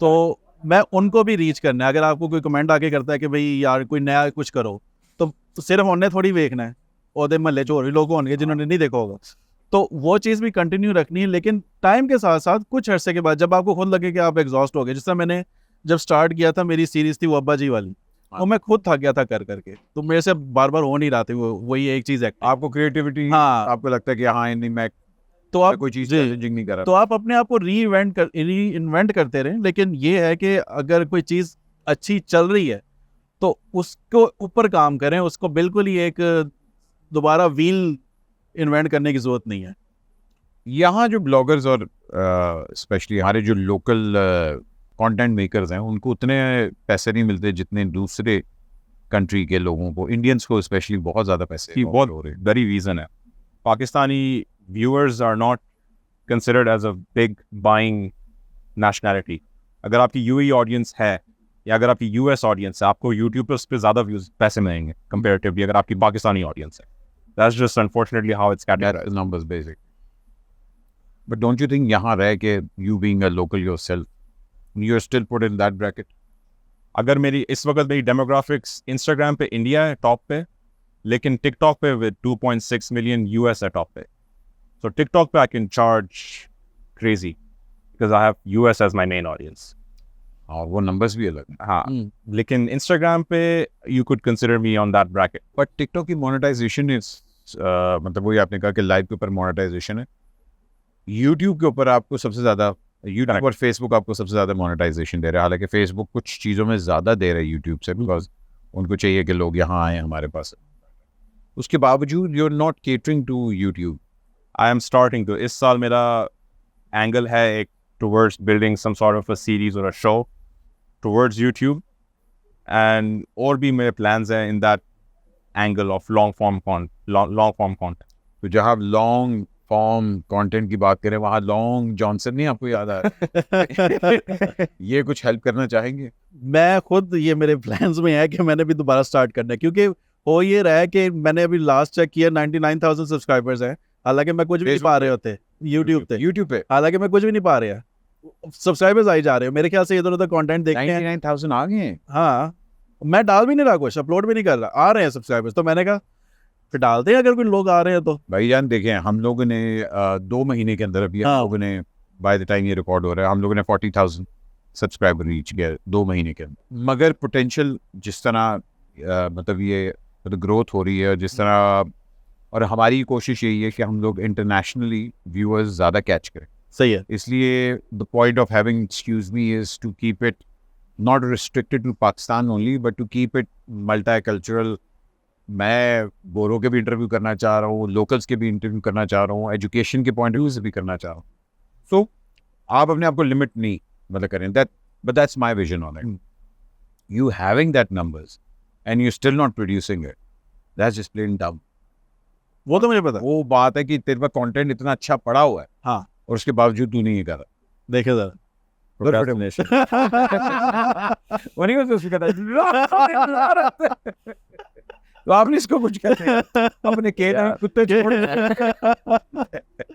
तो मैं उनको भी रीच करना है। अगर आपको कोई कमेंट आके करता है कि भाई यार कोई नया कुछ करो, तो सिर्फ उन्हें थोड़ी देखना है, और महल्ले जो और लोग होंगे जिन्होंने नहीं देखा होगा, तो वो चीज़ भी कंटिन्यू रखनी है। लेकिन टाइम के साथ साथ कुछ अरसे के बाद जब आपको खुद लगे कि आप एग्जॉस्ट हो गए, जिस तरह मैंने जब स्टार्ट किया था, मेरी सीरीज थी वो अब्बा जी वाली, वो मैं खुद थक गया था कर करके, तो मेरे से बार बार हो नहीं रहा था वही एक चीज़ है। आपको क्रिएटिविटी, हाँ, आपको लगता है कि हाँ नहीं मैं तो आप कोई चीज़ चैलेंजिंग नहीं कर रहा, तो आप अपने आप को री इन्वेंट करते रहें। लेकिन ये है कि अगर कोई चीज़ अच्छी चल रही है तो उसको ऊपर काम करें, उसको बिल्कुल ही एक दोबारा व्हील इन्वेंट करने की ज़रूरत नहीं है। यहाँ जो ब्लॉगर्स और स्पेशली हमारे जो लोकल कंटेंट मेकर्स हैं, उनको उतने पैसे नहीं मिलते जितने दूसरे कंट्री के लोगों को, इंडियंस को स्पेशली बहुत ज़्यादा पैसे कि बहुत बड़ी रीज़न है। Pakistani viewers are not considered as a big buying nationality. अगर आपकी यूएई ऑडियंस है या अगर आपकी यूएस ऑडियंस है, आपको यूट्यूब पर उस पर ज़्यादा व्यूज़ पैसे मिलेंगे कंपेरेटिवली अगर आपकी पाकिस्तानी ऑडियंस है। That's just unfortunately how it's categorised. numbers basic. But don't you think यहाँ रह के you being a local yourself, you're still put in that bracket? अगर मेरी इस वक्त मेरी डेमोग्राफिक्स इंस्टाग्राम पे इंडिया है टॉप पे, लेकिन टिकटॉक पे विद 2.6 मिलियन यूएस है टॉप पे। सो टिकटॉक पे I can charge crazy because I have US as my main audience. और वो numbers भी अलग हैं। हाँ, लेकिन इंस्टाग्राम पे you could consider me on that bracket. But TikTok की monetization is मतलब वही आपने कहा कि लाइव के ऊपर monetization है। YouTube के ऊपर आपको सबसे ज़्यादा YouTube और Facebook आपको सबसे ज़्यादा monetization दे रहा है। हालांकि Facebook कुछ चीज़ों में ज़्यादा दे रहा है YouTube से, बिकॉज उनको चाहिए कि लोग यहाँ आए हमारे पास। उसके बावजूद you're not catering to YouTube. I am starting to, इस साल मेरा एंगल है एक towards building some sort of a series और a show towards YouTube, and और भी मेरे प्लान्स हैं in that angle of long form content. तो जहाँ आप लॉन्ग फॉर्म कंटेंट की बात करें, वहाँ लॉन्ग जॉनसन नहीं आपको याद आ रहा? ये कुछ हेल्प करना चाहेंगे? मैं खुद ये मेरे प्लान्स में है कि मैंने भी दोबारा स्टार्ट करना है, क्योंकि हो ये रहा है कि मैंने अभी लास्ट चेक किया 99,000 सब्सक्राइबर्स हैं, हालांकि मैं कुछ भी नहीं पा रहे होते यूट्यूब पे, हालांकि मैं कुछ भी नहीं पा रहा, सब्सक्राइबर्स आई जा रहे हैं। मेरे ख्याल से इधर उधर कंटेंट देखते हैं 99,000 आ गए हैं। हाँ, मैं डाल भी नहीं रहा, कुछ अपलोड भी नहीं कर रहा, आ रहे हैं सब्सक्राइबर्स। तो मैंने कहा फिर डालते हैं, अगर कोई लोग आ रहे हैं तो। भाईजान देखें, हम लोगों ने 2 महीने के अंदर अभी हम लोगों ने, बाय द टाइम ये रिकॉर्ड हो रहा है, हम लोगों ने 40,000 सब्सक्राइबर रीच किया 2 महीने के अंदर। मगर पोटेंशियल जिस तरह मतलब ये ग्रोथ हो रही है जिस तरह, और हमारी कोशिश यही है कि हम लोग इंटरनेशनली व्यूअर्स ज़्यादा कैच करें। सही है। इसलिए the point of having excuse me is to keep it not restricted to Pakistan only, but to keep it multicultural. मैं गोरों के भी इंटरव्यू करना चाह रहा हूँ, लोकल्स के भी इंटरव्यू करना चाह रहा हूँ, एजुकेशन के पॉइंट ऑफ व्यू से भी करना चाह रहा हूँ। सो आप अपने आप को लिमिट नहीं मतलब करें, but that's my vision on it. You having that numbers and you still not producing it, that's just plain डम। वो तो मुझे पता, वो बात है कि तेरे पास कंटेंट इतना अच्छा पड़ा हुआ है, हाँ, और उसके बावजूद तू नहीं कर रहा। देखे जरा तो आपने इसको कुछ कहते हैं अपने कुत्ते छोड़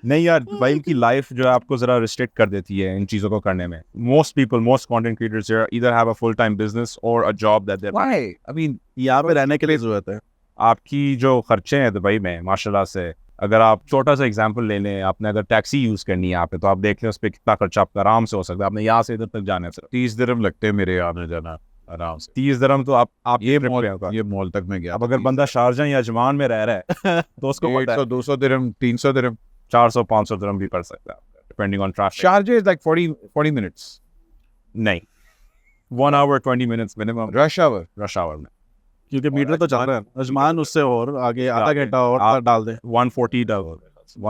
नहीं यार, भाई की लाइफ जो है आपको जरा रिस्ट्रिक्ट कर देती है इन चीजों को करने में। Most content creators either have a full time business or a job that they're Why? I mean, यहाँ पे रहने के लिए जरूरत है। आपकी जो खर्चे हैं दुबई में माशाल्लाह से, अगर आप छोटा सा एग्जांपल ले लें, आपने अगर टैक्सी यूज करनी है यहाँ पे, तो आप देख लें उस पर कितना खर्चा आपका आराम से हो सकता है। आपने यहाँ से इधर तक जाने से 30 दिरहम लगते हैं मेरे आने जाना आराम से। 30 दिरहम तो आप ये मॉल तक में गया। अब अगर बंदा शारजा या अजमान में रह रहा है तो उसको 100-200 दिरहम, 300 दिरहम, 400-500 दिरहम भी पड़ सकता है depending on traffic. Sharjah is like 40 minutes. नहीं, 1 hour 20 minutes minimum rush hour में, क्योंकि मीटर तो चल रहा है। अजमान उससे और आगे आधा घंटा और डाल दे, 1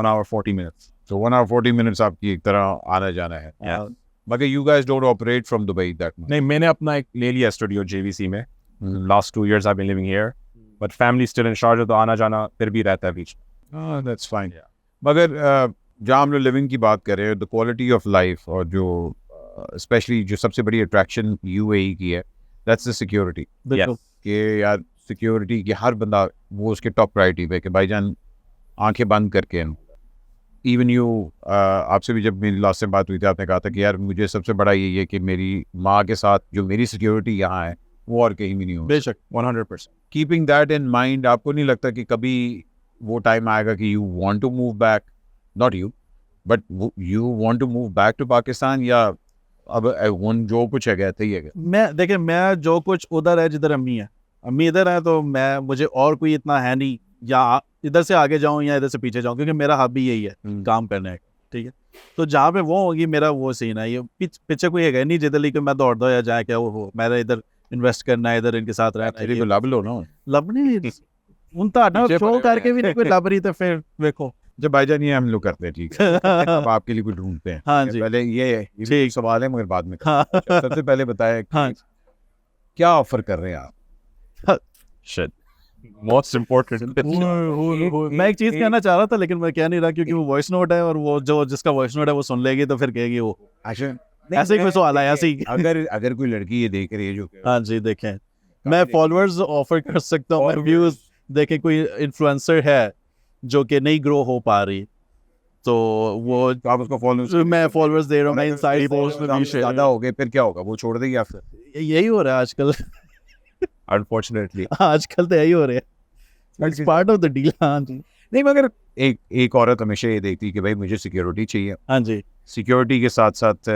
hour 40 minutes। So 1 hour 40 minutes आपकी एक तरह आना जाना है। मगर you guys don't operate from Dubai that much. नहीं, मैंने अपना एक ले लिया स्टूडियो JVC में। Last 2 years I've been living here, but family still in Sharjah, तो आना जाना फिर भी रहता है बीच। That's fine. मगर जहाँ हम लोग लिविंग की बात कर रहे हैं, the quality of life, और जो स्पेशली जो सबसे बड़ी अट्रैक्शन UAE की है, that's the security. बिल्कुल कि यार सिक्योरिटी की हर बंदा वो उसके टॉप प्रायोरिटी पे कि भाईजान आंखें बंद करके। इवन यू आपसे भी जब मेरी लास्ट टाइम बात हुई थी, आपने कहा था कि यार मुझे सबसे बड़ा यही है कि मेरी माँ के साथ जो मेरी सिक्योरिटी यहाँ है वो और कहीं भी नहीं हो। बेशक 100%। कीपिंग दैट इन माइंड, आपको नहीं लगता कि कभी वो टाइम आएगा कि you want to move back, not you but you want to move back to Pakistan, या अब जो कुछ है कहते ही है? मैं जो कुछ उधर है, जिधर अम्मी इधर है, तो मुझे और कोई इतना है नहीं या इधर से आगे जाऊं या इधर से पीछे जाऊं, क्योंकि मेरा हॉबी यही है काम करने का। ठीक है, तो जहाँ पे वो होगी मेरा वो सीन है। ये पीछे कोई है नहीं जिधर लेके मैं दौड़ दो या जाए क्या वो मेरा इधर इन्वेस्ट करना है, इधर इनके साथ रहना है। लब लो ना, लब नहीं उन शो करके भी नहीं कोई लब रही, तो फिर देखो जब भाईजान ये हम लोग करते हैं, ठीक है अब आपके लिए कुछ ढूंढते हैं। हाँ जी, पहले ये सवाल है मगर बाद में सबसे पहले बताया क्या ऑफर कर रहे हैं आप? Shit. Most important. मैं एक चीज कहना चाह रहा था लेकिन मैं कह नहीं रहा क्योंकि वो वॉइस नोट है और वो जो जिसका वॉइस नोट है वो सुन लेगी तो फिर कहेगी वो अच्छा ऐसे ही कोई सवाल आया ऐसे ही। अगर कोई लड़की ये देख रही है जो हाँ जी देखें, मैं फॉलोअर्स ऑफर कर सकता हूँ, मैं व्यूज देखें, कोई इन्फ्लुएंसर है जो कि नहीं ग्रो हो पा रही तो वो तो आप उसको फॉलो मैं फॉलोअर्स दे रहा हूँ, मैं इनसाइड पोस्ट में भी शेयर ज्यादा हो गए फिर क्या होगा, वो छोड़ देगी आपसे? यही हो रहा है आजकल। Unfortunately. आजकल तो यही हो रहा है, it's part of the deal. हाँ जी, नहीं मगर एक औरत हमेशा ये देखती है कि भाई मुझे सिक्योरिटी चाहिए, हाँ जी, सिक्योरिटी के साथ साथ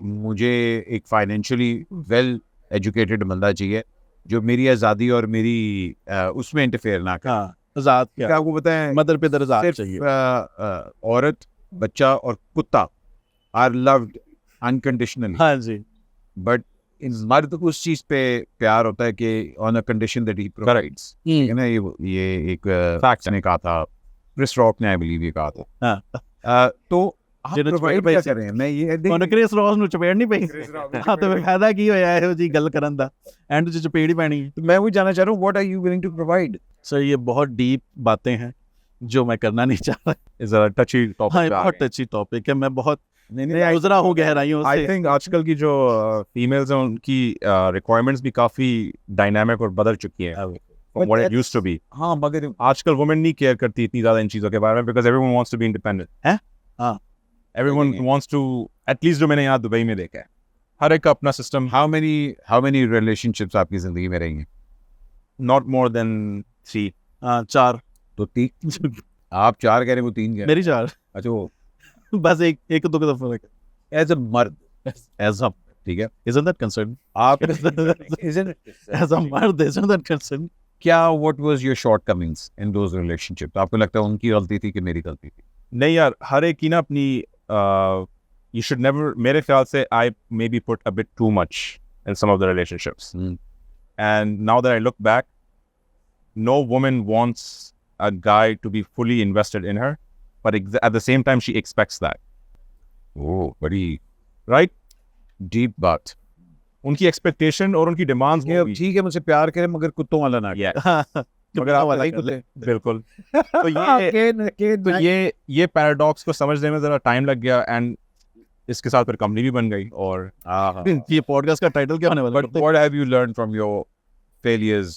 मुझे एक फाइनेंशियली वेल एजुकेटेड बंदा चाहिए जो मेरी आज़ादी और मेरी उसमें इंटरफेयर ना करे। हाँ आजाद क्या, क्या आपको पता है मदर पे आजाद सिर्फ चाहिए। औरत, बच्चा और कुत्ता आर लव्ड अनकंडीशनली, हाँ जी, बट इन मर्द को उस चीज पे प्यार होता है कि on a condition that he provides, है ना। ये एक फैक्ट ने कहा था, क्रिस रॉक ने आई बिलीव ये कहा था। हाँ तो आप ਜਿਹਨੂੰ प्रोवाइड ਚਪੇੜ क्या ਪਈ कर रहे हैं? मैं ये ਉਹਨੂੰ ਕ੍ਰਿਸ ਰੌਸ ਨੂੰ ਚਪੇੜ ਨਹੀਂ ਪਈ, ਹਾਂ ਤੇ ਫਾਇਦਾ ਕੀ ਹੋਇਆ ਇਹੋ ਜੀ ਗੱਲ ਕਰਨ ਦਾ, ਐਂਡ 'ਚ ਚਪੇੜ ਹੀ ਪੈਣੀ ਹੈ। मैं वो जानना चाह रहा हूँ, what are you willing to provide? Sir ये बहुत डीप बातें हैं जो मैं करना नहीं चाह रहा। Is a touchy topic. हाँ ये बहुत टची टॉपिक है, मैं बहुत गुजरा हूँ गहराइयों I से। think आजकल की जो फीमेल्स हैं उनकी रिक्वायरमेंट्स भी काफी डायनामिक और बदल चुकी हैं from what it used to be. हाँ मगर आजकल वुमेन नहीं केयर करती इतनी ज्यादा इन चीजों के बारे में because everyone wants to be independent. हैं? हाँ Everyone wants to, at least जो मैंने यहाँ दुबई में देखा है, हर एक का अपना सिस्टम. how many relationships आपकी जिंदगी में रहेंगे? Not more than 3. हाँ 4 तो 3 आप 4 कह रहे हैं, वो 3 कह रहे हैं। मेरी 4 अच्छा वो बस एक दो का फर्क है। एज अ मर्द, As a, ठीक है, isn't that concerned? आप As a मर्द isn't that concerned? क्या what was your shortcomings in those relationships? आपको लगता है उनकी गलती थी कि मेरी गलती थी? नहीं यार, हर एक की ना अपनी you should never, मेरे ख्याल से I maybe put a bit too much in some of the relationships. And now that I look back, no woman wants a guy to be fully invested in her, but at the same time she expects that. Oh, बड़ी Right? deep बात। उनकी expectation और उनकी demands ये अब ठीक है, मुझसे प्यार करें मगर कुत्तों वाला ना Yeah. मगर आप वाला कुत्ते बिल्कुल। तो ये पैराडॉक्स को समझने में जरा टाइम लग गया एंड इसके साथ फिर कंपनी भी बन गई। और ये पॉडकास्ट का टाइटल क्या होने वाला है? But what have you learned from your failures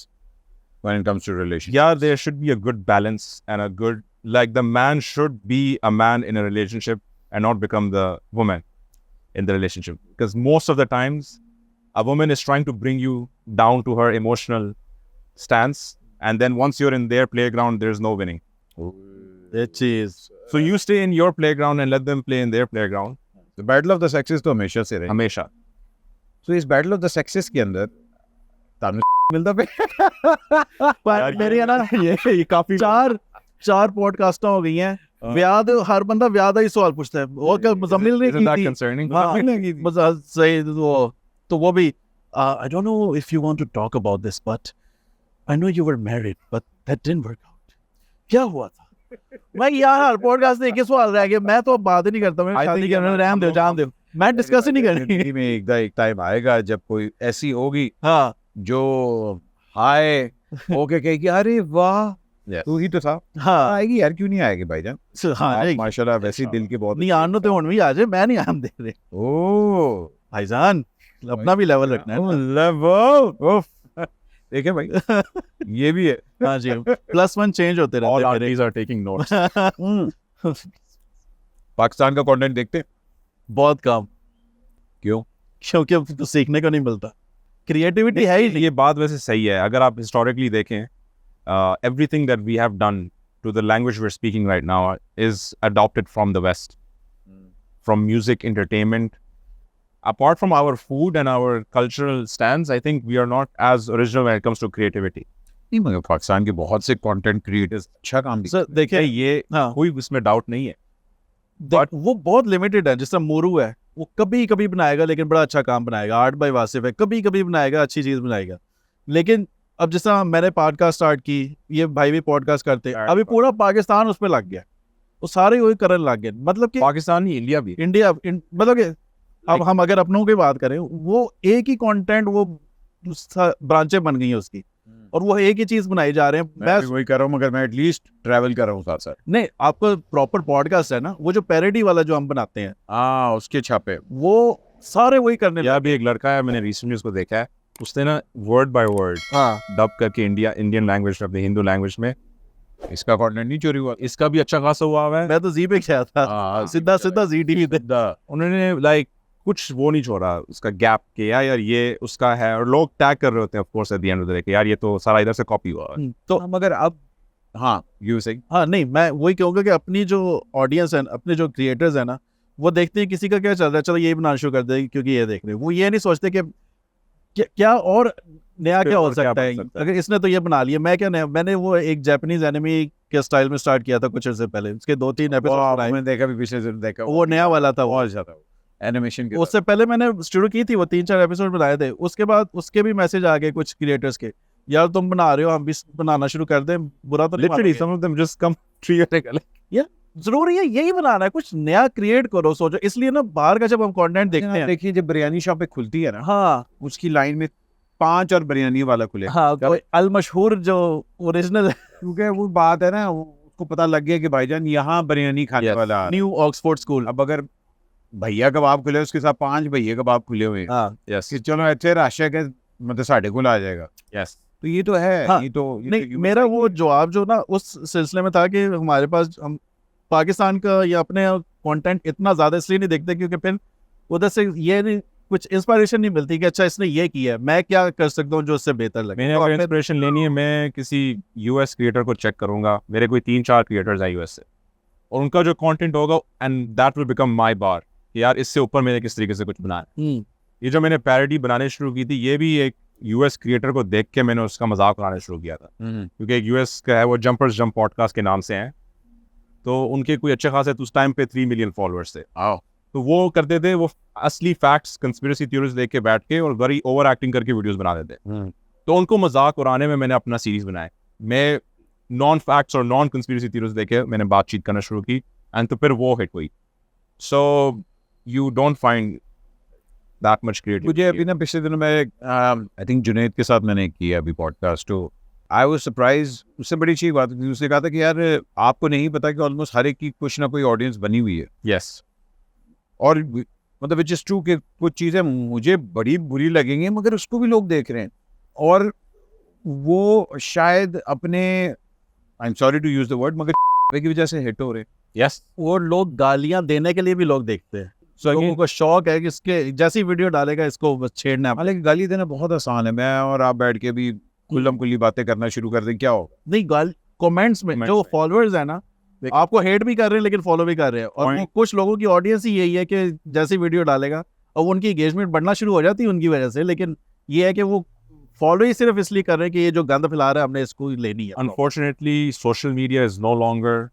when it comes to relationships? yeah, there should be a good balance and a good, like the man should be a man in a relationship and not become the woman in the relationship, because most of the times a woman is trying to bring you down to her emotional stance, and then once you're in their playground there's no winning. ये चीज So you stay in your playground and let them play in their playground. The battle of the sexes तो हमेशा से रही। हमेशा। So इस battle of the sexes के अंदर तानु मिलता पे पर मेरे ना ये काफी चार पॉडकास्ट हो गई हैं। व्याद हर बंदा व्याद ही सवाल पूछता है, और क्या मुजम्मिल ने Isn't that की थी? concerning? हाँ, सही तो वो भी I don't know if you want to talk about this, but I know you were married, but that didn't work out. क्या हुआ था? मैं यार हर पॉडकास्ट में एक ही सवाल रह गया, मैं तो अब बात ही नहीं करता, मैं I शादी think करने रहने दो, जान दो, मैं डिस्कस ही नहीं करनी। जिंदगी में एक टाइम आएगा जब कोई ऐसी होगी हाँ जो हाय ओके कहेगी अरे वाह तू ही तो था। हाँ आएगी यार, क्यों नहीं आएगी भाईजान? हाँ आप नहीं माशाल्लाह वैसे ही दिल के बहुत नहीं आनो तो हुन भी आ जाए, मैं नहीं आन दे रहे ओ भाईजान, अपना भी लेवल रखना है ना। लेवल देखे भाई ये भी है। हाँ जी, +1 चेंज होते All रहते हैं aunties are taking notes. मेरे। पाकिस्तान का कंटेंट देखते बहुत कम, क्यों? क्योंकि अब तो सीखने को नहीं मिलता, क्रिएटिविटी है ही नहीं। ये बात वैसे सही है। अगर आप हिस्टोरिकली देखें, everything that we have done to the language we're speaking right now is adopted from the West. From music, entertainment. Apart from our food and our cultural stands, I think we are not as original when it comes to creativity. नहीं मगर पाकिस्तान के बहुत से content creators अच्छा काम भी sir देखिए ये हाँ, कोई इसमें डाउट नहीं है। वो बहुत लिमिटेड है। जिस तरह मोरू है, वो कभी कभी बनाएगा लेकिन बड़ा अच्छा काम बनाएगा। आर्ट बाय वासिफ है, कभी कभी बनाएगा, अच्छी चीज बनाएगा। लेकिन अब जिस तरह मैंने पॉडकास्ट स्टार्ट की, ये भाई भी पॉडकास्ट करते हैं, अभी पूरा पाकिस्तान उस पर लग गया, वो सारे वही करने लग गए। मतलब कि पाकिस्तान नहीं, इंडिया भी। मतलब कि अब हम अगर अपनों की बात करें, वो एक ही कंटेंट, वो ब्रांचें बन गई हैं उसकी। और वो एक ही चीज बनाई जा रहे हैं। मैं भी वही कर रहा हूँ, मगर मैं एटलीस्ट ट्रैवल कर रहा हूँ साथ साथ। नहीं, आपको प्रॉपर पॉडकास्ट है ना, वो जो पैरोडी वाला जो हम बनाते हैं, हाँ, उसके छापे वो सारे वही करने यार भी एक लड़का है, मैंने रिसेंटली उसको देखा है, उसने ना वर्ड बाय वर्ड डब करके इंडियन लैंग्वेज अपने हिंदू लैंग्वेज में। इसका कंटेंट नहीं चोरी हुआ, इसका भी अच्छा खासा हुआ हुआ है। मैं तो जी पे गया था, सीधा जी टीवी पे। उन्होंने लाइक कुछ वो नहीं छोड़ा उसका गैप के यार ये उसका है, और लोग टैग कर रहे होते हैं of course eight the end of the day कि यार ये तो सारा इधर से कॉपी हुआ है। तो मगर अब हाँ यू सही, हाँ नहीं, मैं वही कहूँगा कि अपनी जो ऑडियंस है, अपने जो क्रिएटर्स है ना, वो देखते हैं किसी का क्या चल रहा है, चलो ये बनाना शुरू कर दे क्योंकि ये देख रहे हैं। वो ये नहीं सोचते कि क्या और नया क्या हो सकता है, अगर इसने तो ये बना लिया, मैं क्या नया। मैंने वो एक जापानीज एनिमी के स्टाइल में स्टार्ट किया था कुछ अर्से पहले, उसके 2-3 एपिसोड मैंने देखा भी, पिछले दिन देखा, वो नया वाला था, बहुत ज्यादा एनिमेशन के। उससे पहले मैंने शुरू की थी, वो 3-4 एपिसोड बनाए थे। उसके बाद उसके भी मैसेज आ गए कुछ क्रिएटर्स के, यार तुम बना रहे हो, हम भी बनाना शुरू कर दें, बुरा तो literally some of them just come या जरूरी है यही बनाना है, कुछ नया क्रिएट करो, सोचो। इसलिए ना बाहर का जब हम कंटेंट देखते हैं, देखिए जब बिरयानी शॉप पे खुलती है ना, हाँ, उसकी लाइन में 5 और बिरयानी वाला खुले, हाँ, अल मशहूर जो ओरिजिनल है, क्योंकि वो बात है ना, उसको पता लग गया कि भाईजान यहाँ बिरयानी खाने वाला। New Oxford school. अब अगर भैया कबाब खुले, उसके साथ 5 भैया कबाब खुले हुए, यस कि चलो अच्छे राशे के मतलब साढ़े को आ जाएगा। यस, तो ये तो है। हाँ, ये तो नहीं, मेरा वो जवाब जो ना उस सिलसिले में था कि हमारे पास, हम पाकिस्तान का या अपने कंटेंट इतना ज्यादा इसलिए नहीं देखते क्योंकि फिर उधर से ये नहीं, कुछ इंस्पिरेशन नहीं मिलती कि अच्छा इसने ये किया है, मैं क्या कर सकता हूँ जो इससे बेहतर लगे। मैंने अगर इंस्पिरेशन लेनी है, मैं किसी यूएस क्रिएटर को चेक करूंगा, मेरे कोई 3-4 क्रिएटर्स हैं यूएस से, और उनका जो कंटेंट होगा and that will become my bar कि यार इससे ऊपर मैंने किस तरीके से कुछ बनाया। ये जो मैंने पैरोडी बनाने शुरू की थी, ये भी एक यूएस क्रिएटर को देख के मैंने उसका मजाक उड़ाना शुरू किया था, क्योंकि एक यूएस का है, वो जंपर्स जंप पॉडकास्ट के नाम से हैं, तो उनके कोई अच्छे खासे उस टाइम पे 3 मिलियन फॉलोअर्स थे। तो वो करते थे, वो असली फैक्ट्स कंस्पिरेसी थ्योरीज देख के बैठ के और बड़ी ओवर एक्टिंग करके वीडियोस बना देते। तो उनको मजाक उड़ाने में मैंने अपना सीरीज बनाए। मैं नॉन फैक्ट्स और नॉन कंस्पिरेसी थ्योरीज देखे मैंने बातचीत करना शुरू की, एंड तो फिर वो हिट हुई। So you don't find that much creativity. मुझे अभी ना पिछले दिनों में आई थिंक जुनैद के साथ मैंने किया अभी पॉडकास्ट, तो आई वाज सरप्राइज। उससे बड़ी अच्छी बात थी, उसने कहा था कि यार आपको नहीं पता कि ऑलमोस्ट हर एक की कुछ ना कोई ऑडियंस बनी हुई है। यस, और मतलब विच इज ट्रू कि कुछ चीज़ें मुझे बड़ी बुरी लगेंगी मगर उसको भी लोग देख रहे हैं, और वो शायद अपने, I am sorry to use the word, मगर की वजह से हिट हो रहे हैं। यस, वो लोग गालियां देने के लिए भी लोग देखते हैं। लोगों को शौक है कि इसके जैसी वीडियो डालेगा इसको बस छेड़ना है। हालांकि गाली देना बहुत आसान है, मैं और आप बैठ के भी खुल्लम खुल्ली बातें करना शुरू कर दें, क्या होगा? नहीं, कमेंट्स में जो फॉलोअर्स है ना, आपको हेट भी कर रहे हैं लेकिन फॉलो भी कर रहे हैं, और वो कुछ लोगों की ऑडियंस ही यही है कि जैसी वीडियो डालेगा और उनकी एंगेजमेंट बढ़ना शुरू हो जाती है उनकी वजह से, लेकिन ये है कि वो फॉलो ही सिर्फ इसलिए कर रहे हैं कि ये जो गंद फैला रहा है हमने इसको लेनी है। Unfortunately social media is no longer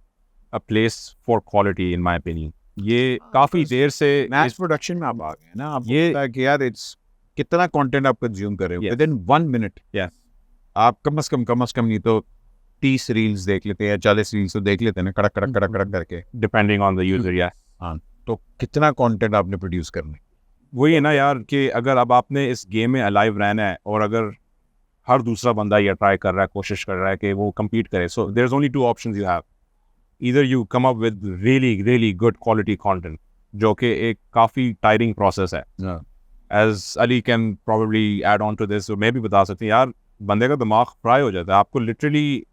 a place for quality in my opinion. ये काफी देर से मैस प्रोडक्शन में आप आ गए ना, आपको ये पता है कि यार इट्स कितना कंटेंट आप कंज्यूम कर रहे हो विद इन 1 मिनट। Yes. आप कम से कम नहीं तो 30 रील्स देख लेते हैं, 40 रील्स तो देख लेते हैं ना, कड़क कड़क कड़क कड़क करके, डिपेंडिंग ऑन द यूजर। या हाँ, तो कितना कंटेंट आपने प्रोड्यूस करना है? वही है ना यार कि अगर अब आपने इस गेम में अलाइव रहना है, और अगर हर दूसरा बंदा ये ट्राई कर रहा है, कोशिश कर रहा है कि वो compete करे, so there is only 2 options you have. either you come up with really good quality content, जो कि एक काफ़ी टायरिंग प्रोसेस है, as Ali can probably add on to this, और मैं भी बता सकती हूँ यार, बंदे का दिमाग फ्राई हो जाता है। आपको लिटरली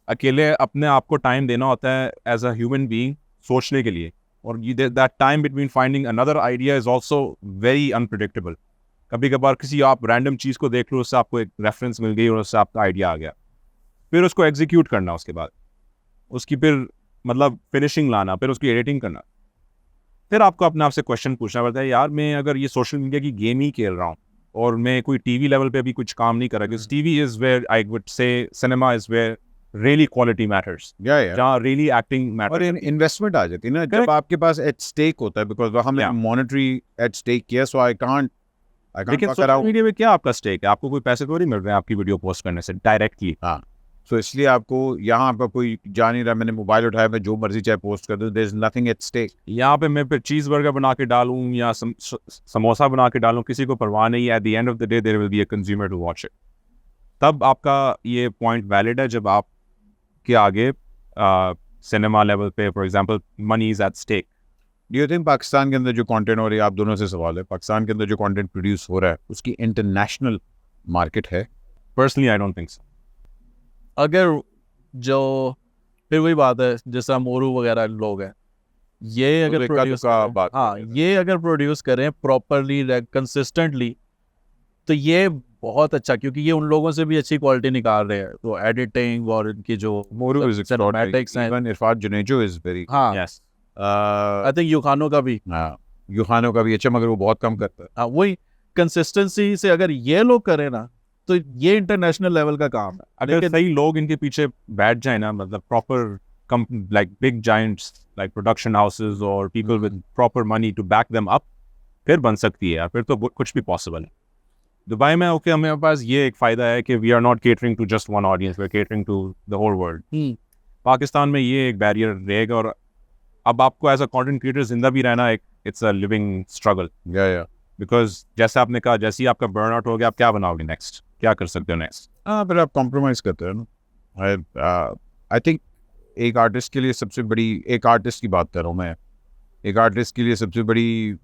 अकेले अपने आप को टाइम देना होता है एज अ ह्यूमन बीइंग सोचने के लिए, और that time between finding another idea is also very unpredictable. कभी कभार किसी आप रैंडम चीज़ को देख लो, उससे आपको एक रेफरेंस मिल गई और उससे आपका आइडिया आ गया, फिर उसको एग्जीक्यूट करना, उसके बाद उसकी फिर मतलब फिनिशिंग लाना, फिर उसकी एडिटिंग करना, फिर आपको अपने आप से क्वेश्चन पूछना पड़ता है, यार मैं अगर ये सोशल मीडिया की गेम ही खेल रहा हूँ और मैं कोई टीवी लेवल पे भी कुछ काम नहीं कर रहा, क्योंकि TV is where I would say cinema is where really quality matters, जहाँ रियली एक्टिंग मैटर्स, और इन्वेस्टमेंट आ जाती है ना जब आपके पास एट स्टेक होता है, बिकॉज हमने मॉनेटरी एट स्टेक किया, सो आई कांट। लेकिन सोशल मीडिया में क्या आपका स्टेक है? आपको कोई पैसे तो नहीं मिल रहे हैं आपकी वीडियो पोस्ट करने से डायरेक्टली। हाँ, सो इसलिए आपको यहाँ पर कोई जान नहीं रहा, मैंने मोबाइल उठाया, मैं जो मर्जी चाहे पोस्ट कर दूँ, there is nothing at stake. यहाँ पे मैं फिर चीज़ बर्गर बना के डालूँ या समोसा बना के डालूँ, किसी को परवाह नहीं है। At the end of the day there will be a consumer to watch it. तब आपका ये पॉइंट वैलिड है जब आप के आगे सिनेमा लेवल पे for example money is at stake. Do you think Pakistan के अंदर जो कंटेंट, और ये आप दोनों से सवाल है, पाकिस्तान के अंदर जो कंटेंट प्रोड्यूस हो रहा है उसकी इंटरनेशनल मार्केट है? Personally I don't think so. अगर जो फिर वही बात है जैसा मोरू वगैरह लोग हैं, ये अगर तो प्रोड्यूस का करें, बात हाँ ये अगर प्रोड्यूस करें प्रॉपरली कंसिस्टेंटली तो ये बहुत अच्छा, क्योंकि ये उन लोगों से भी अच्छी क्वालिटी निकाल रहे हैं. तो एडिटिंग और इनकी जो मोरू इज cinematics हैं, even Irfan Junejo is very, हाँ यस. आई थिंक यूखानो का भी, यूखानो का भी अच्छा, मगर वो बहुत कम करता है. हाँ वही कंसिस्टेंसी से अगर ये लोग करें ना तो ये इंटरनेशनल लेवल का काम है. अगर सही लोग इनके पीछे बैठ जाए ना, मतलब proper like big giants like production houses or people with proper money to back them up, फिर बन सकती है यार, फिर तो कुछ भी पॉसिबल है. दुबई में ओके हमारे पास ये एक फ़ायदा है कि we are not catering to just one audience, we are catering to the whole world. Pakistan में ये एक बैरियर रहेगा, और अब आपको एज अ कंटेंट क्रिएटर जिंदा भी रहना एक इट्स अ लिविंग स्ट्रगल. या बिकॉज जैसे आपने कहा, जैसे ही आपका बर्न आउट हो गया, आप क्या बनाओगे नेक्स्ट, क्या कर सकते हो नेक्स्ट? फिर आप कॉम्प्रोमाइज़ करते हैं ना. आई थिंक एक आर्टिस्ट के लिए सबसे बड़ी, एक आर्टिस्ट की बात कर रहा हूँ मैं, एक आर्टिस्ट के लिए सबसे बड़ी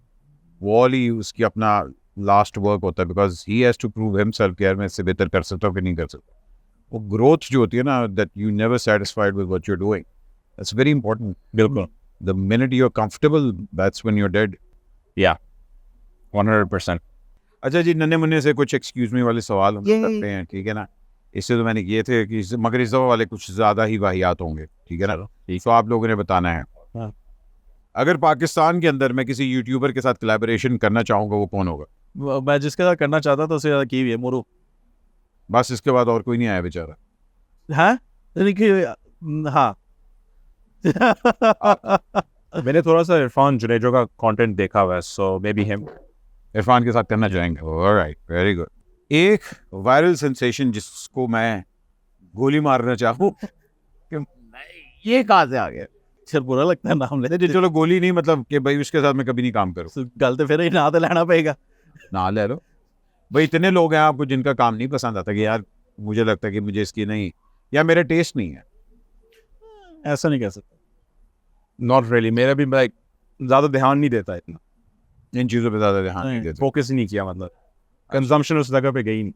वॉल ही उसकी अपना लास्ट वर्क होता है, because he has to prove himself कि यार मैं इससे बेहतर कर सकता हूँ कि नहीं कर सकता. वो ग्रोथ जो होती है ना, that you never satisfied with what you are doing, that's very important. बिल्कुल. The minute you are comfortable, that's when you are dead. या 100%. अच्छा जी, नन्हे मुन्ने से कुछ एक्सक्यूज मी वाले सवाल हम करते हैं, ठीक है ना. इससे तो मैंने किए थे कि मगर इस दफ़ा वाले कुछ ज़्यादा ही वाहियात होंगे, ठीक है ना. तो आप लोगों ने बताना है. हाँ. अगर पाकिस्तान के अंदर मैं किसी यूट्यूबर के साथ कोलैबोरेशन करना चाहूँगा, वो कौन होगा? मैं जिसके साथ करना चाहता था उससे ज़्यादा की हुई है मोरू. बस इसके बाद और कोई नहीं आया बेचारा. हाँ हाँ. मैंने थोड़ा सा इरफान जुनेजो का कंटेंट देखा हुआ है, सो मे बी हिम. इरफान के साथ करना चाहेंगे. Alright, very good. एक वायरल सेंसेशन जिसको मैं गोली मारना चाहूँ कि ये कहाँ से आ गया? फिर बुरा लगता है नाम लेते. चलो गोली नहीं, मतलब कि भाई उसके साथ मैं कभी नहीं काम करूँ. गल तो फिर ही ना तो लेना पड़ेगा. ना ले लो भाई. इतने लोग हैं आपको जिनका काम नहीं पसंद आता कि यार मुझे लगता है कि मुझे इसकी नहीं, या मेरा टेस्ट नहीं है. ऐसा नहीं कह सकता. Not really. मेरा भी लाइक ज़्यादा ध्यान नहीं देता इतना, इन चीज़ों पे ज़्यादा ध्यान नहीं देते. फोकस ही नहीं किया, मतलब कंजम्पशन उस जगह पे गई नहीं.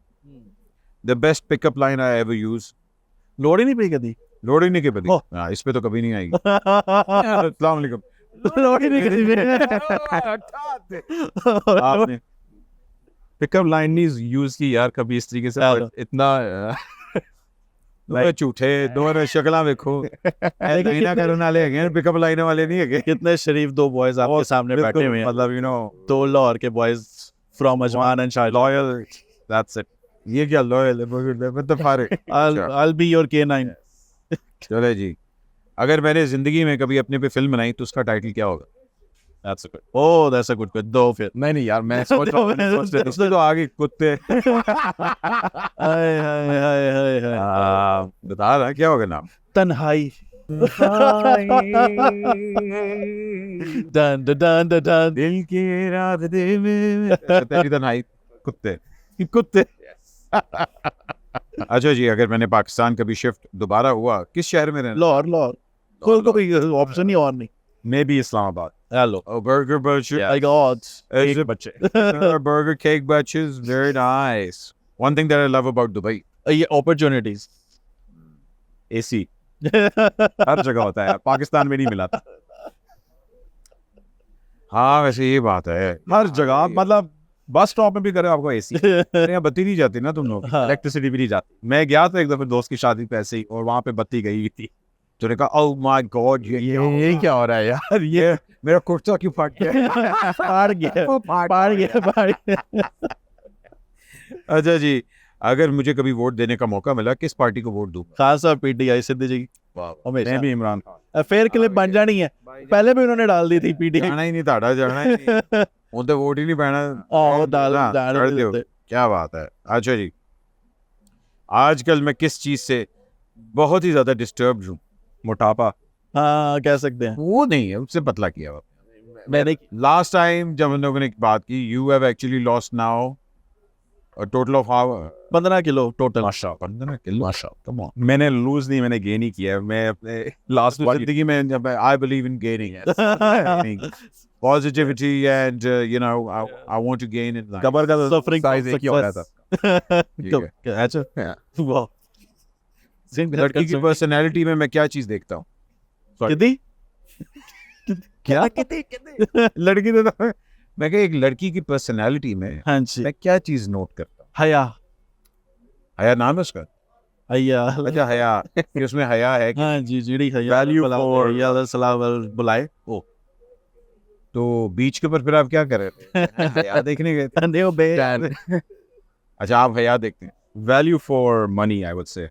The best pickup line I ever use. Load ही नहीं पड़ी कभी. लोड ही नहीं के बदी. ओह. हाँ, इस पे तो कभी नहीं आएगी. अस्सलाम वालेकुम. लोड ही नहीं आपने पिकअप लाइन नहीं यूज की यार कभी इस तरीके से, चलो. but इतना दो झूठे दो शक्लां देखो. लाइना करने वाले हैं, पिकअप लाइन वाले नहीं है. कितने शरीफ दो बॉयज आपके सामने बैठे हुए हैं. मतलब यू नो, दो लाहौर के boys from Ajman and Shah. Loyal, that's it. ये क्या लॉयल है? मतलब फारिग. I'll be your K9. चले जी. अगर मैंने जिंदगी में कभी अपने पे फिल्म बनाई तो उसका टाइटल क्या होगा? That's it. Oh, that's a good question. दो फिर. नहीं यार, मैं सोच रहा हूँ उसने तो आगे कुत्ते. हाय हाय हाय हाय हाय. बता रहा क्या होगा नाम? तन्हाई. Done done done done. दिल के रास्ते में तेरी तन्हाई. कुत्ते. कुत्ते. अच्छा जी, अगर मैंने पाकिस्तान कभी शिफ्ट दोबारा हुआ, किस शहर में रहना? लाहौर. लाहौर. कोई ऑप्शन ही और नहीं. May be Islamabad. Hello. Burger Butcher. I got Is it बच्चे. burger cake batches? Very nice. One thing that I love about Dubai. ये opportunities. AC हर जगह होता है, पाकिस्तान में नहीं मिला था. हाँ वैसे ये बात है. हर जगह, मतलब बस स्टॉप में भी करे आपको AC. यहाँ बत्ती नहीं जाती ना तुम लोग. हाँ. इलेक्ट्रिसिटी भी नहीं जाती. मैं गया था एक दफे दोस्त की शादी पे ऐसे ही, और वहाँ पे बत्ती गई हुई थी. तूने कहा oh my god ये क्या हो रहा है यार? ये मेरा कुर्ता क्यों फट गया? पार गया. अच्छा जी, अगर मुझे कभी वोट देने का मौका मिला, किस पार्टी को वोट दूँ? खास और PTI सिद्धू जी. मैं भी इमरान खान. फेयर क्लिप बन जानी है. पहले भी उन्होंने डाल दी थी PTI. जाना ही नहीं ताड़ा, जाना ही नहीं. उन तो वोट ही नहीं पैना. वो डाल कर दियो. क्या बात है. अच्छा जी, आजकल मैं किस चीज से बहुत ही ज्यादा डिस्टर्ब हूँ? मोटापा. हाँ कह सकते हैं. वो नहीं है, उससे पतला किया हुआ. मैंने लास्ट टाइम जब हम लोगों ने बात की, you have actually lost now total of how 15 kilo total. माशा 15 किलो माशा कम ऑन मैंने लूज नहीं, मैंने गेन ही किया है। मैं अपने लास्ट जिंदगी में जब I believe in gaining positivity and you know I want to gain in life. Cover का Suffering साइज from एक ही हो रहा था। ठीक है। अच्छा वाह लड़की की पर्सनैलिटी में मैं क्या चीज देखता हूँ? कितनी क्या लड़की तो मैं कह एक लड़की की पर्सनैलिटी में हाँ जी मैं क्या चीज नोट करता हूँ? हया हया नाम है उसका? हया अच्छा हया कि उसमें हया है कि हाँ जी जीड़ी हया Value for- या सलाम बुलाए ओ तो बीच के ऊपर फिर आप क्या कर रहे थे? हया देखने गए थे? नहीं वो बे अच्छा आप हया देखते हैं। Value for money I would से,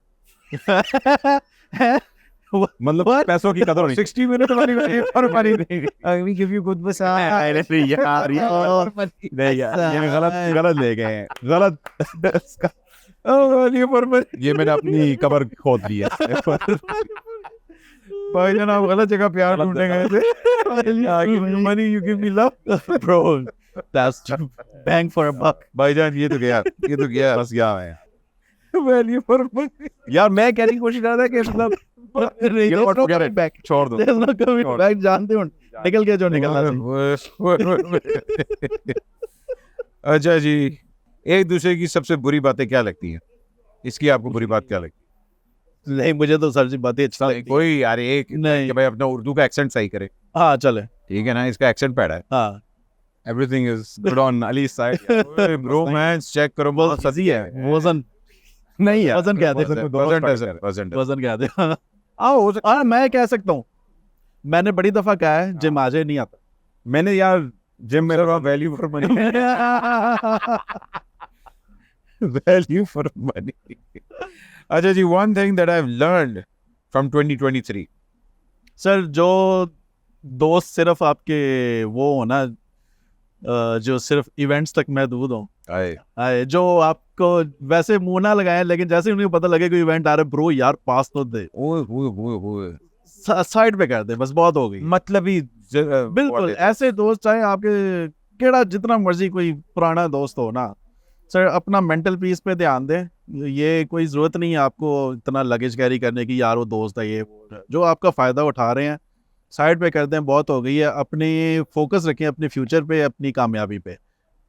मतलब पैसों की कदर नहीं। 60 मिनट वाली और मनी नहीं we give you good massage नहीं यार नहीं यार, ये गलत ले गए हैं, गलत। ये मैंने अपनी कबर खोद ली है। भाईजान आप गलत जगह प्यार ढूंढने गए थे। Money you give me love bro that's bang for a buck भाईजान ये तो गया बस गया है वैल्यू फॉर मनी। यार। मैं कहने की कोशिश कर रहा था कि मतलब you know what, forget it, back छोड़ दो। there's no coming back जानते हो निकल गया जो निकलना था। अच्छा जी, एक दूसरे की सबसे बुरी बातें क्या लगती हैं? इसकी आपको बुरी बात क्या लगती नहीं मुझे तो सर जी बातें अच्छा है? लगती कोई यार एक नहीं कि भाई अपना उर्दू का एक्सेंट सही करे, हाँ चले ठीक है ना? इसका एक्सेंट पैड़ा है, हाँ Everything is good on Ali's side. Bro man check करो बहुत सही है। वजन नहीं यार, वजन कहते हैं वजन वजन कहते हैं हाँ मैं कह सकता हूँ मैंने बड़ी दफा कहा है जिम आज नहीं आता मैंने यार जिम में value for money value for money. अच्छा जी, one thing that I have learned from 2023 sir जो दोस्त सिर्फ आपके वो हो ना जो सिर्फ इवेंट्स तक महदूद हो आए जो आपको वैसे मुंह ना लगाए लेकिन जैसे उन्हें पता लगे कोई इवेंट आ रहा है ब्रो यार पास तो दे ओए साइड पे कर दे बस बहुत हो गई मतलब ही बिल्कुल ऐसे दोस्त चाहे आपके केड़ा जितना मर्जी कोई पुराना दोस्त हो ना सर अपना मेंटल पीस पे ध्यान दें। ये कोई ज़रूरत नहीं है आपको इतना लगेज कैरी करने की यार वो दोस्त है ये वो जो आपका फ़ायदा उठा रहे हैं साइड पे कर दें बहुत हो गई है। अपनी फोकस रखें अपने फ्यूचर पे अपनी कामयाबी पे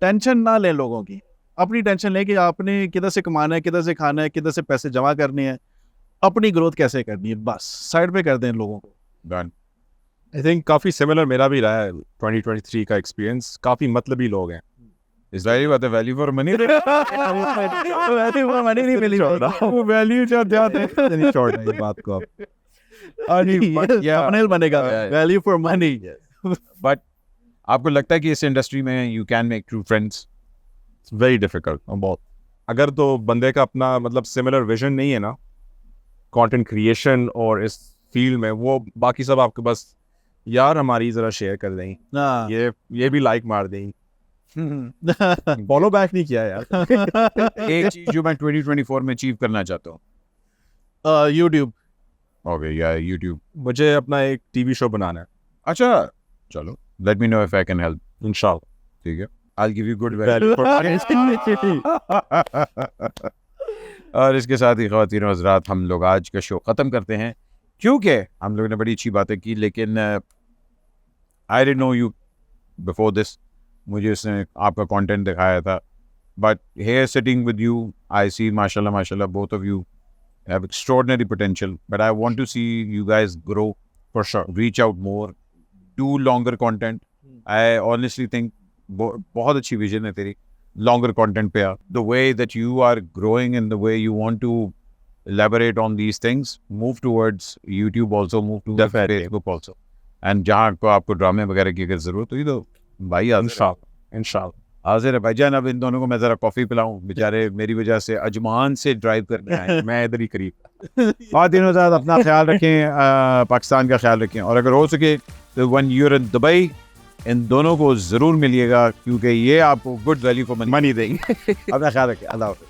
टेंशन ना लें लोगों की अपनी टेंशन लें कि आपने किधर से कमाना है किधर से खाना है किधर से पैसे जमा करने हैं अपनी ग्रोथ कैसे करनी है बस साइड पे कर दें लोगों को। डन। आई थिंक काफ़ी सिमिलर मेरा भी रहा है 2023 का एक्सपीरियंस। काफ़ी मतलबी लोग हैं। इस वैल्यू बात है, वैल्यू फॉर मनी मनी नहीं मिली वो वैल्यू चाहते हैं नहीं छोड़ना ये बात को आप। thumbnail बनेगा वैल्यू फॉर मनी। बट आपको लगता है कि इस इंडस्ट्री में you can make true friends? Very difficult बहुत। अगर तो बंदे का अपना मतलब सिमिलर विजन नहीं है ना कंटेंट क्रिएशन और इस फील्ड में, वो बाकी सब आपके बस यार हमारी जरा शेयर कर दें ये भी लाइक मार दें फॉलो बैक नहीं किया यार। एक चीज जो मैं 2024 में अचीव करना चाहता हूँ यूट्यूब। ओके या यूट्यूब। मुझे अपना एक टीवी शो बनाना है। अच्छा चलो let me know if I can help इंशाल्लाह। ठीक है, I give you good value. और इसके साथ ही ख़वातीन और हज़रात हम लोग आज का शो ख़त्म करते हैं क्योंकि हम लोगों ने बड़ी अच्छी बातें की लेकिन I didn't know you before this. मुझे उसने आपका कंटेंट दिखाया था but here sitting with you I see माशाल्लाह both of you have extraordinary potential but I want to see you guys grow for sure, reach out more, do longer content. I honestly think बहुत अच्छी vision है तेरी longer content पे। the way that you are growing and the way you want to elaborate on these things, move towards YouTube also, move towards Facebook also, and जहाँ को आपको ड्रामे वगैरह की अगर जरूरत हुई तो भाई इंशाल्लाह हाजिर है भाईजान। अब इन दोनों को मैं जरा कॉफी पिलाऊं, बेचारे मेरी वजह से अजमान से ड्राइव करने आए, मैं इधर ही करीब। और दिनों साथ अपना ख्याल रखें, पाकिस्तान का ख्याल रखें और अगर हो सके तो वन यूर इन दुबई इन दोनों को ज़रूर मिलिएगा क्योंकि ये आपको गुड वैल्यू फॉर मनी देंगे। अपना ख्याल रखें। अल्लाह हाफ़िज़।